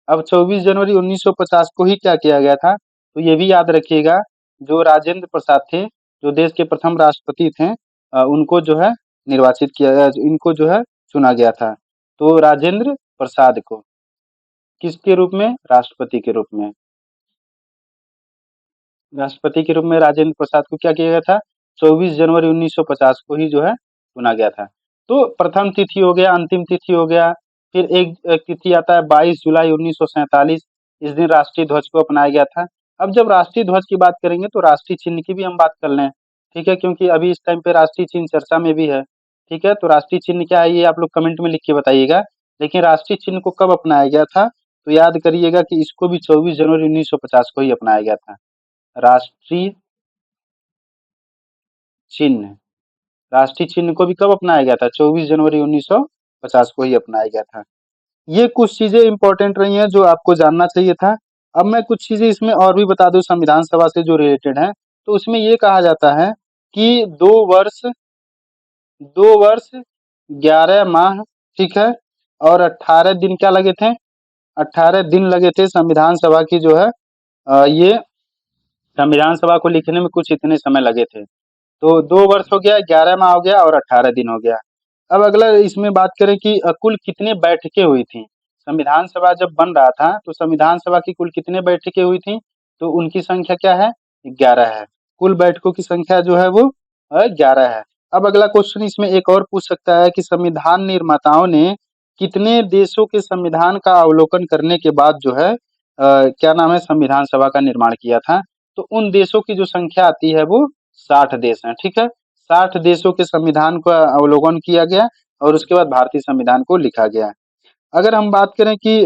अब 24 जनवरी 1950 को ही क्या किया गया था? तो ये भी याद रखिएगा, जो राजेंद्र प्रसाद थे, जो देश के प्रथम राष्ट्रपति थे, उनको जो है निर्वाचित किया गया, इनको जो है चुना गया था। तो राजेंद्र प्रसाद को किसके रूप में? राष्ट्रपति के रूप में। राष्ट्रपति के रूप में राजेंद्र प्रसाद को क्या किया गया था? 24 जनवरी 1950 को ही जो है चुना गया था। तो प्रथम तिथि हो गया, अंतिम तिथि हो गया। फिर एक तिथि आता है 22 जुलाई 1947। इस दिन राष्ट्रीय ध्वज को अपनाया गया था। अब जब राष्ट्रीय ध्वज की बात करेंगे तो राष्ट्रीय चिन्ह की भी हम बात कर लें। ठीक है, क्योंकि अभी इस टाइम पे राष्ट्रीय चिन्ह चर्चा में भी है। ठीक है, तो राष्ट्रीय चिन्ह क्या है ये आप लोग कमेंट में लिख के बताइएगा। लेकिन राष्ट्रीय चिन्ह को कब अपनाया गया था? तो याद करिएगा कि इसको भी 24 जनवरी 1950 को ही अपनाया गया था। राष्ट्रीय चिन्ह, राष्ट्रीय चिन्ह को भी कब अपनाया गया था? 24 जनवरी 1950 को ही अपनाया गया था। ये कुछ चीजें इंपॉर्टेंट रही हैं जो आपको जानना चाहिए था। अब मैं कुछ चीजें इसमें और भी बता दूं संविधान सभा से जो रिलेटेड है। तो उसमें ये कहा जाता है कि 2 वर्ष, 2 वर्ष 11 माह, ठीक है, और 18 दिन क्या लगे थे? 18 दिन लगे थे संविधान सभा की जो है, ये संविधान सभा को लिखने में कुछ इतने समय लगे थे। तो 2 वर्ष हो गया, 11 माह हो गया और 18 दिन हो गया। अब अगला इसमें बात करें कि कुल कितने बैठकें हुई थी? संविधान सभा जब बन रहा था तो संविधान सभा की कुल कितने बैठकें हुई थी? तो उनकी संख्या क्या है? 11 है। कुल बैठकों की संख्या जो है वो 11 है। अब अगला क्वेश्चन इसमें एक और पूछ सकता है कि संविधान निर्माताओं ने कितने देशों के संविधान का अवलोकन करने के बाद जो है क्या नाम है, संविधान सभा का निर्माण किया था? तो उन देशों की जो संख्या आती है वो 60 देश हैं। ठीक है, 60 देशों के संविधान का अवलोकन किया गया और उसके बाद भारतीय संविधान को लिखा गया। अगर हम बात करें कि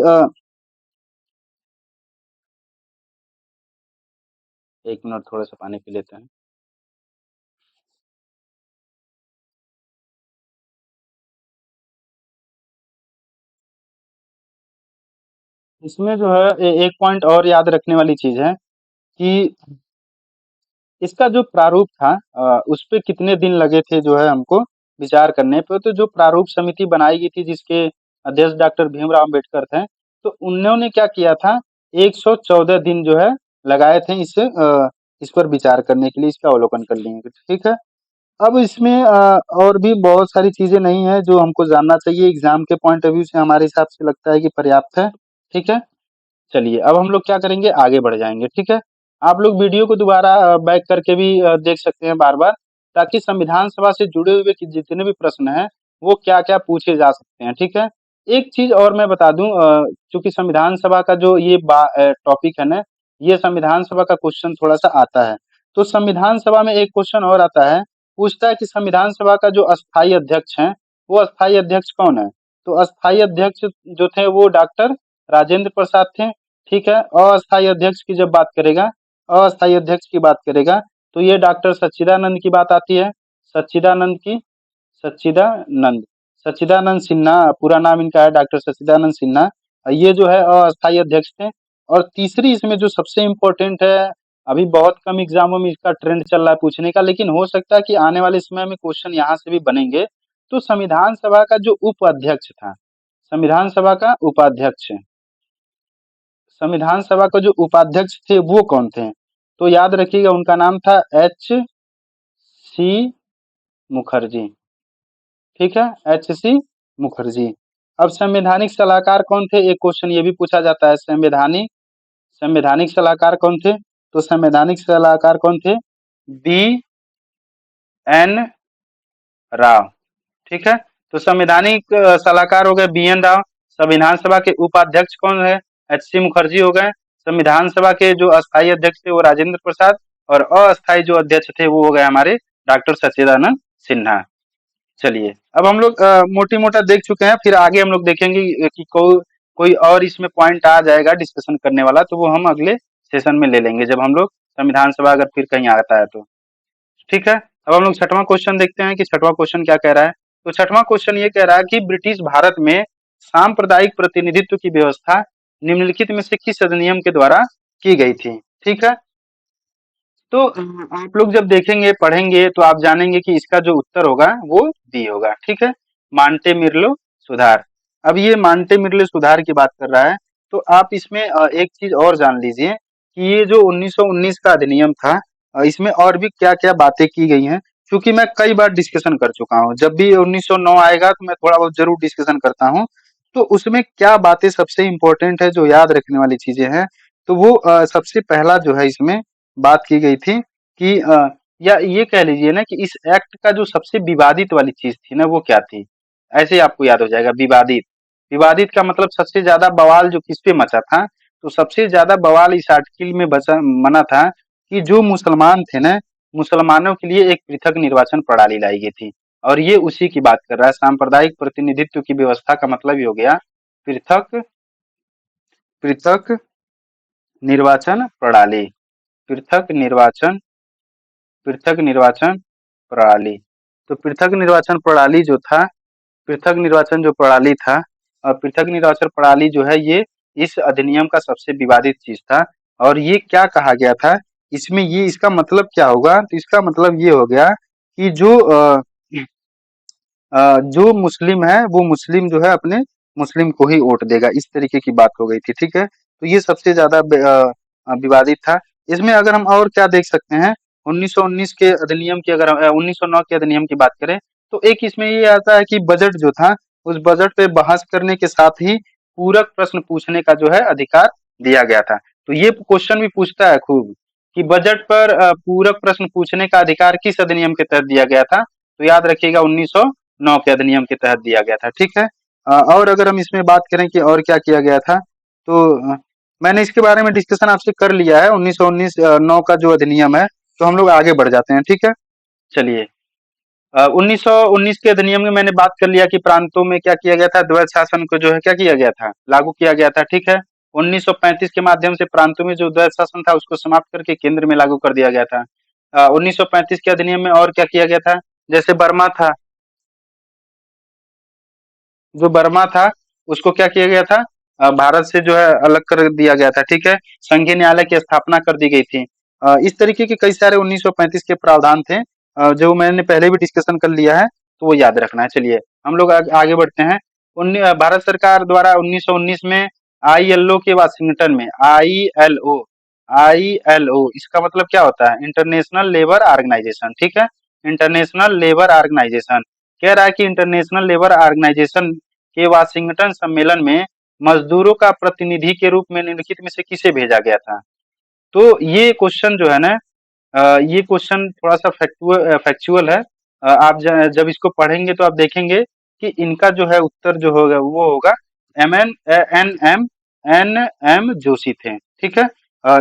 1 मिनट थोड़ा सा पानी पी लेते हैं। इसमें जो है एक पॉइंट और याद रखने वाली चीज है कि इसका जो प्रारूप था उस पे कितने दिन लगे थे जो है हमको विचार करने पे। तो जो प्रारूप समिति बनाई गई थी जिसके अध्यक्ष डॉक्टर भीमराव अम्बेडकर थे, तो उन्होंने क्या किया था? 114 दिन जो है लगाए थे इस पर विचार करने के लिए, इसका अवलोकन कर लेंगे। ठीक है, अब इसमें और भी बहुत सारी चीजें नहीं है जो हमको जानना चाहिए। एग्जाम के पॉइंट ऑफ व्यू से हमारे हिसाब से लगता है कि पर्याप्त है। ठीक है, चलिए अब हम लोग क्या करेंगे, आगे बढ़ जाएंगे। ठीक है, आप लोग वीडियो को दोबारा बैक करके भी देख सकते हैं बार बार, ताकि संविधान सभा से जुड़े हुए कि जितने भी प्रश्न हैं वो क्या क्या पूछे जा सकते हैं। ठीक है, एक चीज और मैं बता दूं, चूंकि संविधान सभा का जो ये टॉपिक है ना, ये संविधान सभा का क्वेश्चन थोड़ा सा आता है। तो संविधान सभा में एक क्वेश्चन और आता है पूछता है कि संविधान सभा का जो अस्थाई अध्यक्ष है, वो अस्थाई अध्यक्ष कौन है? तो अस्थाई अध्यक्ष जो थे वो डॉक्टर राजेंद्र प्रसाद थे। ठीक है, अस्थाई अध्यक्ष की जब बात करेगा, अस्थाई अध्यक्ष की बात करेगा, तो ये डॉक्टर सच्चिदानंद की बात आती है। सच्चिदानंद की, सच्चिदानंद, सच्चिदानंद सिन्हा पूरा नाम इनका है, डॉक्टर सच्चिदानंद सिन्हा। ये जो है अस्थाई अध्यक्ष थे। और तीसरी इसमें जो सबसे इम्पोर्टेंट है, अभी बहुत कम एग्जामों में इसका ट्रेंड चल रहा है पूछने का, लेकिन हो सकता है कि आने वाले समय में क्वेश्चन यहाँ से भी बनेंगे। तो संविधान सभा का जो उपाध्यक्ष था, संविधान सभा का उपाध्यक्ष, संविधान सभा का जो उपाध्यक्ष थे वो कौन थे? तो याद रखिएगा उनका नाम था H.C. मुखर्जी। ठीक है, H.C. मुखर्जी। अब संवैधानिक सलाहकार कौन थे? एक क्वेश्चन ये भी पूछा जाता है, संवैधानिक संवैधानिक सलाहकार कौन थे? तो संवैधानिक सलाहकार कौन थे? B.N. राव। ठीक है, तो संवैधानिक सलाहकार हो गए B.N. राव। संविधान सभा के उपाध्यक्ष कौन है? H.C. मुखर्जी हो गए। संविधान सभा के जो अस्थाई अध्यक्ष थे वो राजेंद्र प्रसाद, और अस्थाई जो अध्यक्ष थे वो हो गए हमारे डॉक्टर सच्चिदानंद सिन्हा। चलिए, अब हम लोग मोटी मोटा देख चुके हैं, फिर आगे हम लोग देखेंगे कि कोई और इसमें पॉइंट आ जाएगा डिस्कशन करने वाला, तो वो हम अगले सेशन में ले लेंगे जब हम लोग संविधान सभा अगर फिर कहीं आता है तो। ठीक है, अब हम लोग छठवां क्वेश्चन देखते हैं कि छठवां क्वेश्चन क्या कह रहा है। तो छठवां क्वेश्चन ये कह रहा है कि ब्रिटिश भारत में सांप्रदायिक प्रतिनिधित्व की व्यवस्था निम्नलिखित में से किस अधिनियम के द्वारा की गई थी? ठीक है, तो आप लोग जब देखेंगे पढ़ेंगे तो आप जानेंगे कि इसका जो उत्तर होगा वो डी होगा। ठीक है, मांटे मिर्लो सुधार। अब ये मांटे मिर्लो सुधार की बात कर रहा है, तो आप इसमें एक चीज और जान लीजिए कि ये जो 1919 का अधिनियम था, इसमें और भी क्या क्या बातें की गई हैं। क्योंकि मैं कई बार डिस्कशन कर चुका हूँ, जब भी 1909 आएगा तो मैं थोड़ा बहुत जरूर डिस्कशन करता हूँ। तो उसमें क्या बातें सबसे इम्पोर्टेंट है जो याद रखने वाली चीजें हैं, तो वो सबसे पहला जो है इसमें बात की गई थी कि या ये कह लीजिए ना कि इस एक्ट का जो सबसे विवादित वाली चीज थी ना वो क्या थी? ऐसे ही आपको याद हो जाएगा, विवादित। विवादित का मतलब सबसे ज्यादा बवाल जो किस पे मचा था, तो सबसे ज्यादा बवाल इस आर्टिकल में बचा मना था कि जो मुसलमान थे ना, मुसलमानों के लिए एक पृथक निर्वाचन प्रणाली लाई गई थी। और ये उसी की बात कर रहा है, सांप्रदायिक प्रतिनिधित्व की व्यवस्था का मतलब ये हो गया पृथक पृथक निर्वाचन प्रणाली, पृथक निर्वाचन पृथक निर्वाचन प्रणाली। तो पृथक निर्वाचन प्रणाली जो था, पृथक निर्वाचन जो प्रणाली था, पृथक निर्वाचन प्रणाली जो है ये इस अधिनियम का सबसे विवादित चीज था। और ये क्या कहा गया था इसमें, ये इसका मतलब क्या होगा? तो इसका मतलब ये हो गया कि जो मुस्लिम है वो मुस्लिम जो है अपने मुस्लिम को ही वोट देगा, इस तरीके की बात हो गई थी। ठीक है, तो ये सबसे ज्यादा विवादित था। इसमें अगर हम और क्या देख सकते हैं, 1919 के अधिनियम की, अगर 1909 के अधिनियम की बात करें, तो एक इसमें ये आता है कि बजट जो था, उस बजट पे बहस करने के साथ ही पूरक प्रश्न पूछने का जो है अधिकार दिया गया था। तो ये क्वेश्चन भी पूछता है खूब कि बजट पर पूरक प्रश्न पूछने का अधिकार किस अधिनियम के तहत दिया गया था? तो याद रखिएगा 1909 के अधिनियम के तहत दिया गया था। ठीक है, और अगर हम इसमें बात करें कि और क्या किया गया था, तो मैंने इसके बारे में डिस्कशन आपसे कर लिया है, 1919 9 का जो अधिनियम है। तो हम लोग आगे बढ़ जाते हैं। ठीक है, चलिए, 1919 के अधिनियम में मैंने बात कर लिया कि प्रांतों में क्या किया गया था, द्वैध शासन को जो है क्या किया गया था, लागू किया गया था। ठीक है, 1935 के माध्यम से प्रांतों में जो द्वैध शासन था उसको समाप्त करके केंद्र में लागू कर दिया गया था। 1935 के अधिनियम में और क्या किया गया था, जैसे बर्मा था, जो बर्मा था उसको क्या किया गया था, भारत से जो है अलग कर दिया गया था। ठीक है, संघीय न्यायालय की स्थापना कर दी गई थी। इस तरीके के कई सारे 1935 के प्रावधान थे, जो मैंने पहले भी डिस्कशन कर लिया है, तो वो याद रखना है। चलिए, हम लोग आगे बढ़ते हैं। भारत सरकार द्वारा 1919 में ILO के वाशिंगटन में, ILO इसका मतलब क्या होता है, इंटरनेशनल लेबर ऑर्गेनाइजेशन। ठीक है, इंटरनेशनल लेबर ऑर्गेनाइजेशन कह रहा है कि इंटरनेशनल लेबर ऑर्गेनाइजेशन के वाशिंगटन सम्मेलन में मजदूरों का प्रतिनिधि के रूप में निम्नलिखित में से किसे भेजा गया था? तो ये क्वेश्चन जो है ना, ये क्वेश्चन थोड़ा सा फैक्चुअल है। आप जब इसको पढ़ेंगे तो आप देखेंगे कि इनका जो है उत्तर जो होगा वो होगा एन एम जोशी थे। ठीक है,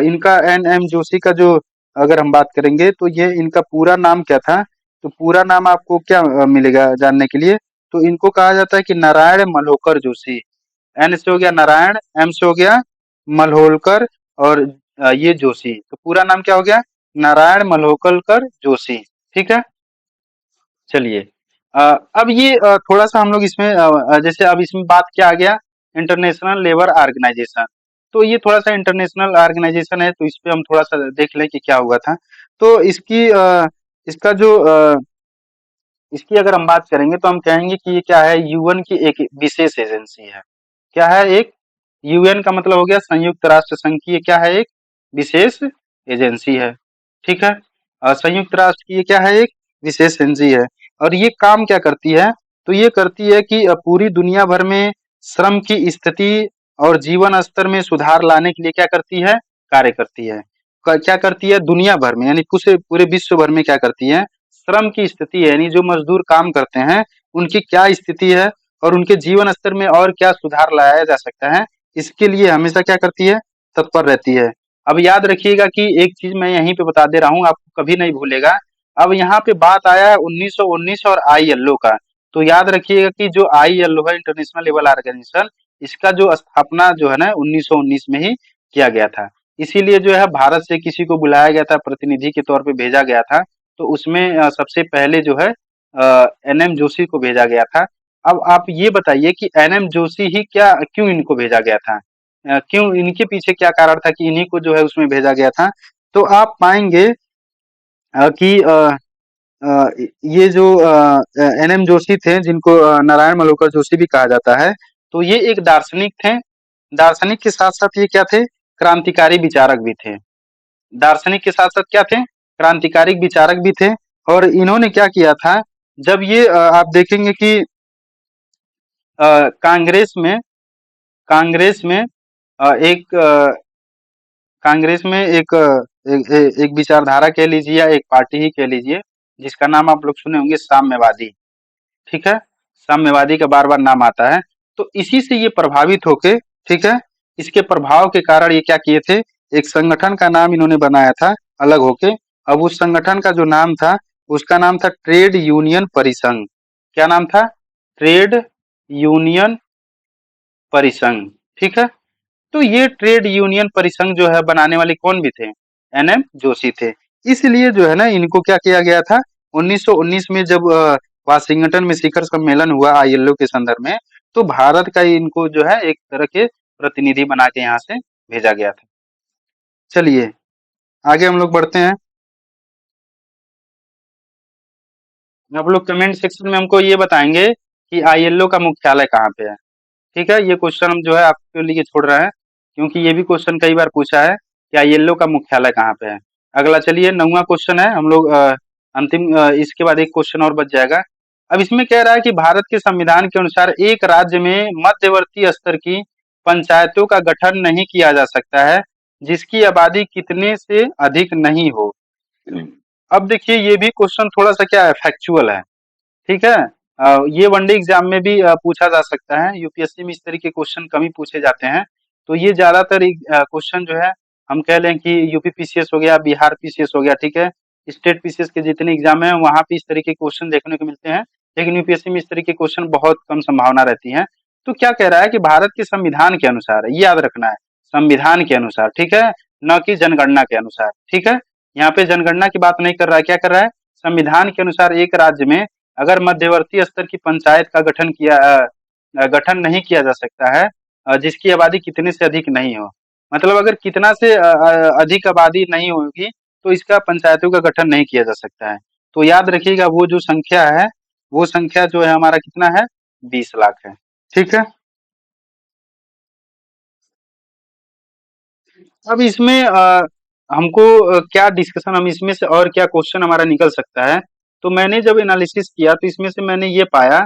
इनका NM जोशी का जो अगर हम बात करेंगे तो ये इनका पूरा नाम क्या था, तो पूरा नाम आपको क्या मिलेगा जानने के लिए? तो इनको कहा जाता है कि नारायण मल्होकर जोशी। एन से हो गया नारायण, एम से हो गया मल्होलकर, और ये जोशी। तो पूरा नाम क्या हो गया? नारायण मल्होकलकर जोशी। ठीक है? चलिए, अ, अब ये थोड़ा-सा हम लोग इसमें जैसे अब इसमें बात क्या आ गया? International Labour Organisation. तो ये थोड़ा-सा इंटरनेशनल ऑर्गेनाइजेशन है, तो इस पे हम थोड़ा-सा देख लें कि क्या हुआ था। तो इसका जो इसकी अगर हम बात करेंगे तो हम कहेंगे कि ये क्या है, यूएन की एक विशेष एजेंसी है। क्या है? एक यूएन का मतलब हो गया संयुक्त राष्ट्र संघ की, ये क्या है? एक विशेष एजेंसी है। ठीक है? संयुक्त राष्ट्र की ये क्या है? एक विशेष एजेंसी है। और ये काम क्या करती है? तो ये करती है कि पूरी दुनिया भर में श्रम की स्थिति और जीवन स्तर में सुधार लाने के लिए क्या करती है? कार्य करती है। क्या करती है? दुनिया भर में, यानी पूरे पूरे विश्व भर में क्या करती है? श्रम की स्थिति, यानी जो मजदूर काम करते हैं उनकी क्या स्थिति है और उनके जीवन स्तर में और क्या सुधार लाया जा सकता है, इसके लिए हमेशा क्या करती है? तत्पर रहती है। अब याद रखिएगा कि एक चीज मैं यहीं पे बता दे रहा हूँ, आपको कभी नहीं भूलेगा। अब यहाँ पे बात आया है 1919 और आईएलओ का। तो याद रखिएगा कि जो आईएलओ है, इंटरनेशनल लेबर ऑर्गेनाइजेशन, इसका जो स्थापना जो है ना 1919 में ही किया गया था। इसीलिए जो है भारत से किसी को बुलाया गया था, प्रतिनिधि के तौर पे भेजा गया था। तो उसमें सबसे पहले जो है एनएम जोशी को भेजा गया था। अब आप ये बताइए कि एनएम जोशी ही क्या, क्यों इनको भेजा गया था? क्यों, इनके पीछे क्या कारण था कि इन्हीं को जो है उसमें भेजा गया था? तो आप पाएंगे कि ये जो एनएम जोशी थे, जिनको नारायण मल्होकर जोशी भी कहा जाता है, तो ये एक दार्शनिक थे। दार्शनिक के साथ साथ ये क्या थे? क्रांतिकारी विचारक भी थे। दार्शनिक के साथ साथ क्या थे? क्रांतिकारी विचारक भी थे। और इन्होंने क्या किया था? जब ये आप देखेंगे कि कांग्रेस में कांग्रेस में एक कांग्रेस में एक विचारधारा कह लीजिए या एक पार्टी ही कह लीजिए, जिसका नाम आप लोग सुने होंगे, साम्यवादी। ठीक है? साम्यवादी का बार बार नाम आता है। तो इसी से ये प्रभावित होके, ठीक है, इसके प्रभाव के कारण ये क्या किए थे? एक संगठन का नाम इन्होंने बनाया था अलग होके। अब उस संगठन का जो नाम था, उसका नाम था ट्रेड यूनियन परिसंघ। क्या नाम था? ट्रेड यूनियन परिसंघ। ठीक है? तो ये ट्रेड यूनियन परिसंघ जो है बनाने वाले कौन भी थे? एनएम जोशी थे। इसलिए जो है ना इनको क्या किया गया था? 1919 में जब वाशिंगटन में शिखर सम्मेलन हुआ आईएलओ के संदर्भ में, तो भारत का इनको जो है एक तरह के प्रतिनिधि बना के यहाँ से भेजा गया था। चलिए, आगे हम लोग बढ़ते हैं। आप लोग कमेंट सेक्शन में हमको ये बताएंगे कि आईएलओ का मुख्यालय कहाँ पे है। ठीक है? ये क्वेश्चन हम जो है आपके लिए छोड़ रहे हैं, क्योंकि ये भी क्वेश्चन कई बार पूछा है कि आईएलओ का मुख्यालय कहाँ पे है। अगला चलिए, 9वां क्वेश्चन है। हम लोग अंतिम इसके बाद एक क्वेश्चन और बच जाएगा। अब इसमें कह रहा है कि भारत के संविधान के अनुसार एक राज्य में मध्यवर्ती स्तर की पंचायतों का गठन नहीं किया जा सकता है जिसकी आबादी कितने से अधिक नहीं हो। अब देखिए, ये भी क्वेश्चन थोड़ा सा क्या है, फैक्चुअल है। ठीक है? ये वनडे एग्जाम में भी पूछा जा सकता है। यूपीएससी में इस तरह के क्वेश्चन कम ही पूछे जाते हैं। तो ये ज्यादातर क्वेश्चन जो है, हम कह लें कि यूपी पीसीएस हो गया, बिहार पीसीएस हो गया, ठीक है, स्टेट पीसीएस के जितने एग्जाम है वहां पे इस तरह के क्वेश्चन देखने को मिलते हैं। लेकिन यूपीएससी में इस तरह के क्वेश्चन बहुत कम संभावना रहती है। तो क्या कह रहा है कि भारत के संविधान के अनुसार, ये याद रखना है, संविधान के अनुसार, ठीक है, न कि जनगणना के अनुसार। ठीक है? यहाँ पे जनगणना की बात नहीं कर रहा है, क्या कर रहा है? संविधान के अनुसार एक राज्य में अगर मध्यवर्ती स्तर की पंचायत का गठन नहीं किया जा सकता है जिसकी आबादी कितने से अधिक नहीं हो, मतलब अगर कितना से अधिक आबादी नहीं होगी तो इसका पंचायतों का गठन नहीं किया जा सकता है। तो याद रखिएगा, वो जो संख्या है, वो संख्या जो है हमारा कितना है? 20 लाख है। ठीक है? अब इसमें हमको क्या डिस्कशन, हम इसमें से और क्या क्वेश्चन हमारा निकल सकता है? तो मैंने जब एनालिसिस किया तो इसमें से मैंने ये पाया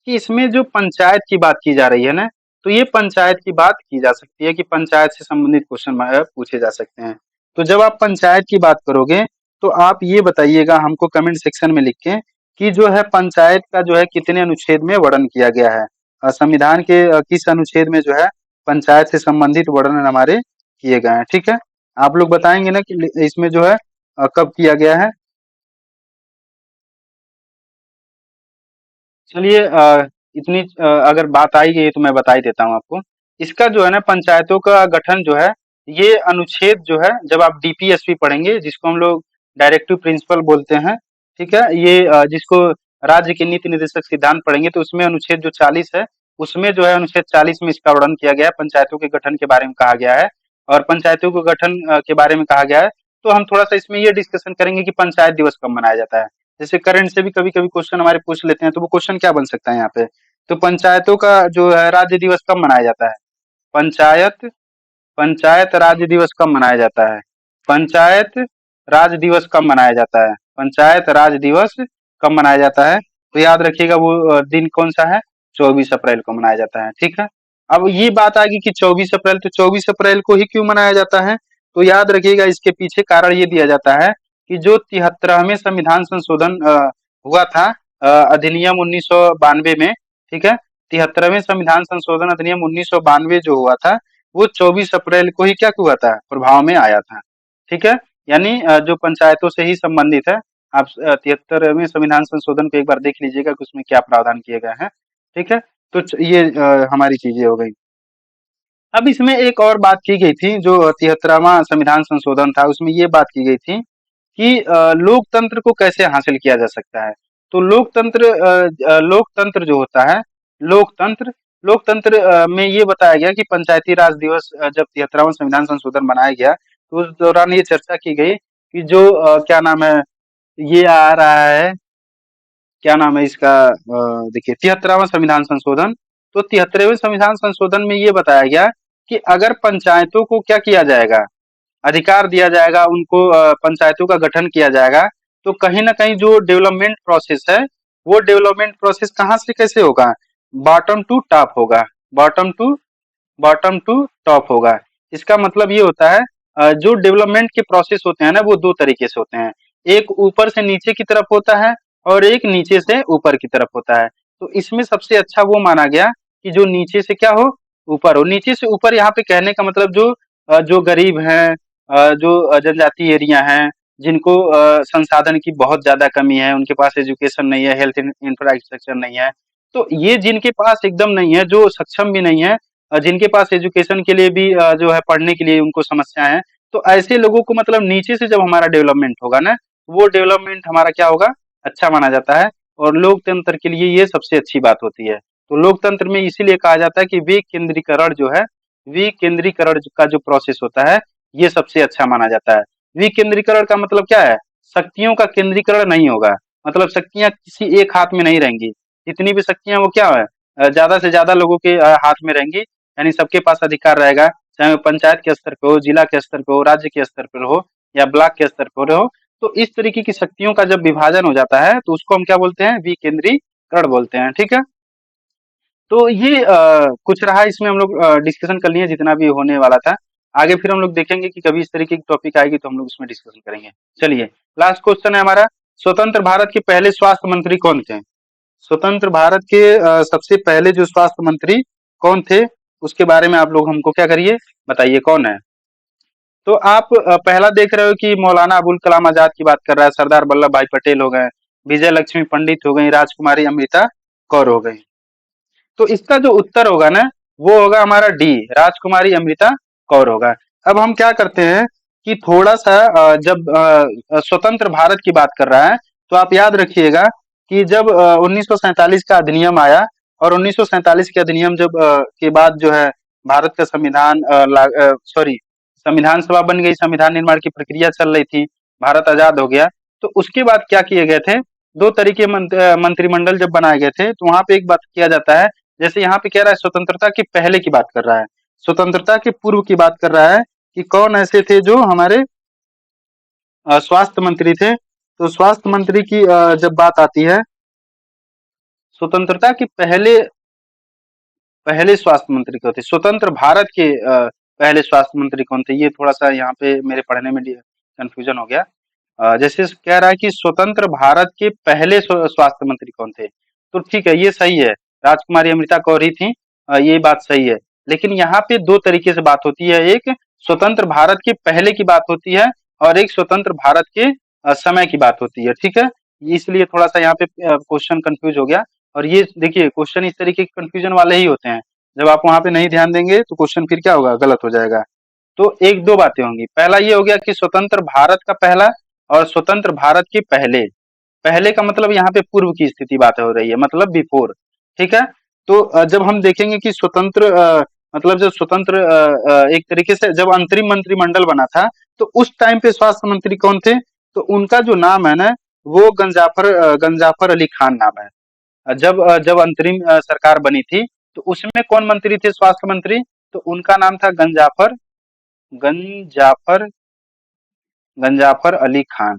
कि इसमें जो पंचायत की बात की जा रही है ना, तो ये पंचायत की बात की जा सकती है कि पंचायत से संबंधित क्वेश्चन पूछे जा सकते हैं। तो जब आप पंचायत की बात करोगे तो आप ये बताइएगा हमको कमेंट सेक्शन में लिख के कि जो है पंचायत का जो है कितने अनुच्छेद में वर्णन किया गया है। संविधान के किस अनुच्छेद में जो है पंचायत से संबंधित वर्णन हमारे किए गए हैं। ठीक है? आप लोग बताएंगे ना कि इसमें जो है कब किया गया है। चलिए इतनी अगर बात आई गई है तो मैं बता ही देता हूँ आपको। इसका जो है ना पंचायतों का गठन जो है, ये अनुच्छेद जो है जब आप डीपीएसपी पढ़ेंगे जिसको हम लोग डायरेक्टिव प्रिंसिपल बोलते हैं, ठीक है? ये जिसको राज्य के नीति निर्देशक सिद्धांत पढ़ेंगे तो उसमें अनुच्छेद जो 40 है, उसमें जो है अनुच्छेद 40 में इसका वर्णन किया गया है, पंचायतों के गठन के बारे में कहा गया है और पंचायतों के गठन के बारे में कहा गया है। तो हम थोड़ा-सा इसमें ये डिस्कशन करेंगे कि पंचायत दिवस कब मनाया जाता है? जैसे करंट से भी कभी-कभी क्वेश्चन हमारे पूछ लेते हैं, तो वो क्वेश्चन क्या बन सकता है यहाँ पे? तो पंचायतों का जो है राज्य दिवस कब मनाया जाता है? पंचायत पंचायत राज्य दिवस कब मनाया जाता है? पंचायत राज दिवस कब मनाया जाता है? पंचायत राज दिवस कब मनाया जाता है? तो याद रखिएगा वो दिन कौन सा है? 24 अप्रैल को मनाया जाता है, ठीक है? अब ये बात आ गई कि 24 अप्रैल, तो 24 अप्रैल को ही क्यों मनाया जाता है? तो याद रखिएगा इसके पीछे कारण ये दिया जाता है कि जो 73वें संविधान संशोधन हुआ था अधिनियम 1992 में, ठीक है? 73वें संविधान संशोधन अधिनियम 1992 जो हुआ था, वो 24 अप्रैल को ही क्या हुआ था? प्रभाव में आया था, ठीक है? यानी जो पंचायतों से ही संबंधित है। आप 73वें संविधान संशोधन को एक बार देख लीजिएगा कि उसमें क्या प्रावधान किए गए हैं, ठीक है? तो ये हमारी चीजें हो गई। अब इसमें एक और बात की गई थी जो 73वां संविधान संशोधन था, उसमें ये बात की गई थी कि लोकतंत्र को कैसे हासिल किया जा सकता है। तो लोकतंत्र जो होता है, लोकतंत्र लोकतंत्र में ये बताया गया कि पंचायती राज दिवस जब 73वां संविधान संशोधन बनाया गया तो उस दौरान ये चर्चा की गई कि जो क्या नाम है, ये आ रहा है, क्या नाम है इसका, देखिए 73वां संविधान संशोधन। तो 73वें संविधान संशोधन में ये बताया गया कि अगर पंचायतों को क्या किया जाएगा, अधिकार दिया जाएगा, उनको पंचायतों का गठन किया जाएगा, तो कहीं न कहीं जो डेवलपमेंट प्रोसेस है, वो डेवलपमेंट प्रोसेस कहाँ से कैसे होगा? बॉटम टू टॉप होगा, bottom to bottom to top होगा। इसका मतलब ये होता है जो डेवलपमेंट के प्रोसेस होते हैं ना वो 2 तरीके से होते हैं। एक ऊपर से नीचे की तरफ होता है और एक नीचे से ऊपर की तरफ होता है। तो इसमें सबसे अच्छा वो माना गया कि जो नीचे से क्या हो, ऊपर हो। नीचे से ऊपर यहाँ पे कहने का मतलब जो गरीब हैं, जो जनजातीय एरिया हैं, जिनको संसाधन की बहुत ज़्यादा कमी है, उनके पास एजुकेशन नहीं है, हेल्थ इंफ्रास्ट्रक्चर नहीं है। तो ये जिनके पास एकदम नहीं है, जो सक्षम भी नहीं है, जिनके पास एजुकेशन के लिए भी जो है पढ़ने के लिए उनको समस्या है, तो ऐसे लोगों को मतलब नीचे से जब हमारा डेवलपमेंट होगा ना, वो डेवलपमेंट हमारा क्या होगा, अच्छा माना जाता है और लोकतंत्र के लिए ये सबसे अच्छी बात होती है। तो लोकतंत्र में इसीलिए कहा जाता है कि विकेंद्रीकरण जो है, विकेंद्रीकरण का जो प्रोसेस होता है, ये सबसे अच्छा माना जाता है। विकेंद्रीकरण का मतलब क्या है? शक्तियों का केंद्रीकरण नहीं होगा, मतलब शक्तियां किसी एक हाथ में नहीं रहेंगी। जितनी भी शक्तियां वो क्या है, ज्यादा से ज्यादा लोगों के हाथ में रहेंगी, यानी सबके पास अधिकार रहेगा, चाहे वो पंचायत के स्तर पे हो, जिला के स्तर पे हो, राज्य के स्तर पर हो या ब्लॉक के स्तर पर हो। तो इस तरीके की शक्तियों का जब विभाजन हो जाता है तो उसको हम क्या बोलते हैं, विकेंद्रीकरण बोलते हैं, ठीक है? तो ये कुछ रहा, इसमें हम लोग डिस्कशन कर लिए जितना भी होने वाला था। आगे फिर हम लोग देखेंगे कि कभी इस तरीके की टॉपिक आएगी तो हम लोग उसमें डिस्कशन करेंगे। चलिए, लास्ट क्वेश्चन है हमारा, स्वतंत्र भारत के पहले स्वास्थ्य मंत्री कौन थे? स्वतंत्र भारत के सबसे पहले जो स्वास्थ्य मंत्री कौन थे, उसके बारे में आप लोग हमको क्या करिए, बताइए कौन है? तो आप पहला देख रहे हो कि मौलाना अबुल कलाम आजाद की बात कर रहा है, सरदार वल्लभ भाई पटेल हो गए, विजय लक्ष्मी पंडित हो गई, राजकुमारी अमृता कौर हो गई। तो इसका जो उत्तर होगा ना, वो होगा हमारा डी, राजकुमारी अमृता कौर होगा। अब हम क्या करते हैं कि थोड़ा सा जब स्वतंत्र भारत की बात कर रहा है, तो आप याद रखिएगा कि जब 1947 का अधिनियम आया और 1947 के अधिनियम जब के बाद जो है भारत का संविधान सॉरी, संविधान सभा बन गई, संविधान निर्माण की प्रक्रिया चल रही थी, भारत आजाद हो गया। तो उसके बाद क्या किए गए थे, दो तरीके मंत्रिमंडल जब बनाए गए थे, तो वहां पे एक बात किया जाता है, जैसे यहाँ पे कह रहा है स्वतंत्रता के पहले की बात कर रहा है, स्वतंत्रता के पूर्व की बात कर रहा है कि कौन ऐसे थे जो हमारे स्वास्थ्य मंत्री थे। तो स्वास्थ्य मंत्री की जब बात आती है, स्वतंत्रता के पहले पहले स्वास्थ्य मंत्री कौन थे, स्वतंत्र भारत के पहले स्वास्थ्य मंत्री कौन थे, ये थोड़ा सा यहाँ पे मेरे पढ़ने में कंफ्यूजन हो गया। जैसे कह रहा है कि स्वतंत्र भारत के पहले स्वास्थ्य मंत्री कौन थे, तो ठीक है ये सही है, राजकुमारी अमृता कौर ही थी, ये बात सही है। लेकिन यहाँ पे दो तरीके से बात होती है, एक स्वतंत्र भारत के पहले की बात होती है और एक स्वतंत्र भारत के समय की बात होती है, ठीक है? इसलिए थोड़ा सा यहाँ पे क्वेश्चन कंफ्यूज हो गया। और ये देखिए क्वेश्चन इस तरीके के कंफ्यूजन वाले ही होते हैं। जब आप वहां पे नहीं ध्यान देंगे तो क्वेश्चन फिर क्या होगा, गलत हो जाएगा। तो एक दो बातें होंगी। पहला ये हो गया कि स्वतंत्र भारत का पहला और स्वतंत्र भारत के पहले। पहले का मतलब यहाँ पे पूर्व की स्थिति बात हो रही है, मतलब बिफोर। ठीक है। तो जब हम देखेंगे कि स्वतंत्र मतलब जब स्वतंत्र एक तरीके से जब अंतरिम मंत्रिमंडल बना था, तो उस टाइम पे स्वास्थ्य मंत्री कौन थे? तो उनका जो नाम है ना, वो गंजाफर अली खान नाम है। जब अंतरिम सरकार बनी थी, तो उसमें कौन मंत्री थे स्वास्थ्य मंत्री? तो उनका नाम था गंजाफर गंजाफर अली खान।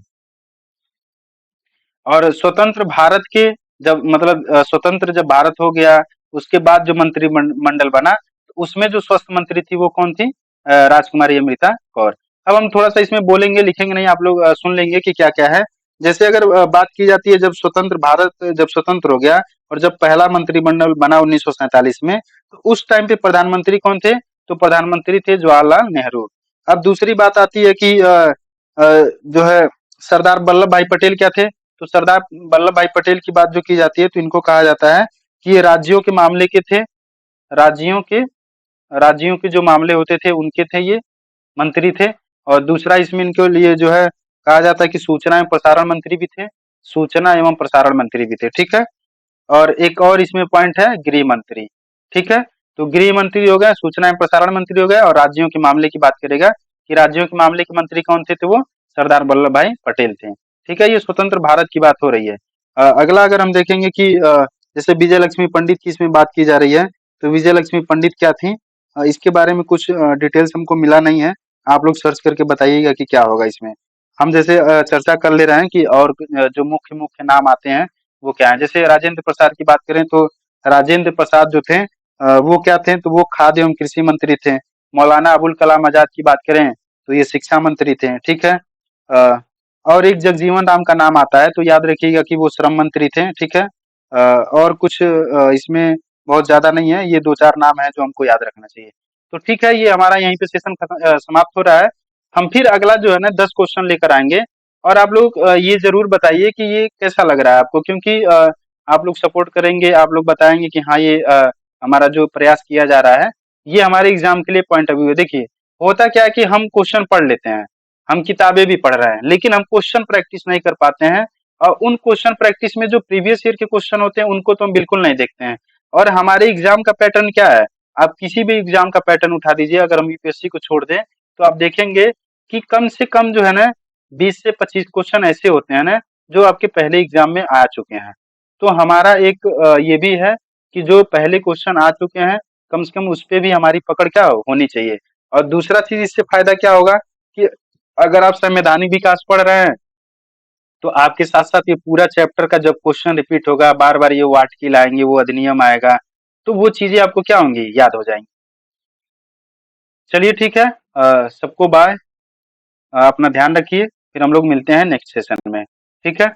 और स्वतंत्र भारत के जब मतलब स्वतंत्र जब भारत हो गया, उसके बाद जो मंत्रिमंडल बना, तो उसमें जो स्वास्थ्य मंत्री थी वो कौन थी? राजकुमारी अमृता कौर। अब हम थोड़ा सा इसमें बोलेंगे, लिखेंगे नहीं, आप लोग सुन लेंगे कि क्या क्या है। जैसे अगर बात की जाती है, जब स्वतंत्र भारत जब स्वतंत्र हो गया और जब पहला मंत्रिमंडल बना 1947 में, तो उस टाइम पे प्रधानमंत्री कौन थे? तो प्रधानमंत्री थे जवाहरलाल नेहरू। अब दूसरी बात आती है कि जो है सरदार वल्लभ भाई पटेल क्या थे? तो सरदार वल्लभ भाई पटेल की बात जो की जाती है, तो इनको कहा जाता है कि ये राज्यों के मामले के थे। राज्यों के राज्यों के जो मामले होते थे उनके थे ये, मंत्री थे। और दूसरा इसमें इनके लिए जो है कहा जाता है कि सूचना एवं प्रसारण मंत्री भी थे। सूचना एवं प्रसारण मंत्री भी थे, ठीक है। और एक और इसमें पॉइंट है गृह मंत्री, ठीक है। तो गृह मंत्री हो गया, सूचना एवं प्रसारण मंत्री हो गया, और राज्यों के मामले की बात करेगा कि राज्यों के मामले के मंत्री कौन थे? तो वो सरदार वल्लभ भाई पटेल थे, ठीक है। ये स्वतंत्र भारत की बात हो रही है। अगला अगर हम देखेंगे कि जैसे विजय लक्ष्मी पंडित की इसमें बात की जा रही है, तो विजय लक्ष्मी पंडित क्या थी? इसके बारे में कुछ डिटेल्स हमको मिला नहीं है। आप लोग सर्च करके बताइएगा कि क्या होगा इसमें। हम जैसे चर्चा कर ले रहे हैं कि और जो मुख्य मुख्य नाम आते हैं वो क्या है। जैसे राजेंद्र प्रसाद की बात करें, तो राजेंद्र प्रसाद जो थे वो क्या थे? तो वो खाद्य एवं कृषि मंत्री थे। मौलाना अबुल कलाम आजाद की बात करें, तो ये शिक्षा मंत्री थे, ठीक है। अ, और एक जगजीवन राम का नाम आता है, तो याद रखिएगा कि वो श्रम मंत्री थे, ठीक है। और कुछ इसमें बहुत ज्यादा नहीं है, ये दो चार नाम है जो हमको याद रखना चाहिए। तो ठीक है, ये हमारा यहीं पे सेशन समाप्त हो रहा है। हम फिर अगला जो है ना 10 क्वेश्चन लेकर आएंगे। और आप लोग ये जरूर बताइए कि ये कैसा लग रहा है आपको, क्योंकि आप लोग सपोर्ट करेंगे, आप लोग बताएंगे कि हाँ ये हमारा जो प्रयास किया जा रहा है, ये हमारे एग्जाम के लिए पॉइंट ऑफ व्यू है। देखिए होता क्या है कि हम क्वेश्चन पढ़ लेते हैं, हम किताबें भी पढ़ रहे हैं, लेकिन हम क्वेश्चन प्रैक्टिस नहीं कर पाते हैं। और उन क्वेश्चन प्रैक्टिस में जो प्रीवियस ईयर के क्वेश्चन होते हैं उनको तो हम बिल्कुल नहीं देखते हैं। और हमारे एग्जाम का पैटर्न क्या है? आप किसी भी एग्जाम का पैटर्न उठा दीजिए, अगर हम यूपीएससी को छोड़ दें, तो आप देखेंगे कि कम से कम जो है ना 20 से 25 क्वेश्चन ऐसे होते हैं ना जो आपके पहले एग्जाम में आ चुके हैं। तो हमारा एक ये भी है कि जो पहले क्वेश्चन आ चुके हैं, कम से कम उस पे भी हमारी पकड़ क्या होनी चाहिए। और दूसरा चीज इससे फायदा क्या होगा कि अगर आप संवैधानिक विकास पढ़ रहे हैं, तो आपके साथ साथ ये पूरा चैप्टर का जब क्वेश्चन रिपीट होगा, बार बार ये वो आर्टिकल आएंगे, वो अधिनियम आएगा, तो वो चीजें आपको क्या होंगी, याद हो जाएंगी। चलिए ठीक है, सबको बाय। अपना ध्यान रखिए, फिर हम लोग मिलते हैं नेक्स्ट सेशन में, ठीक है।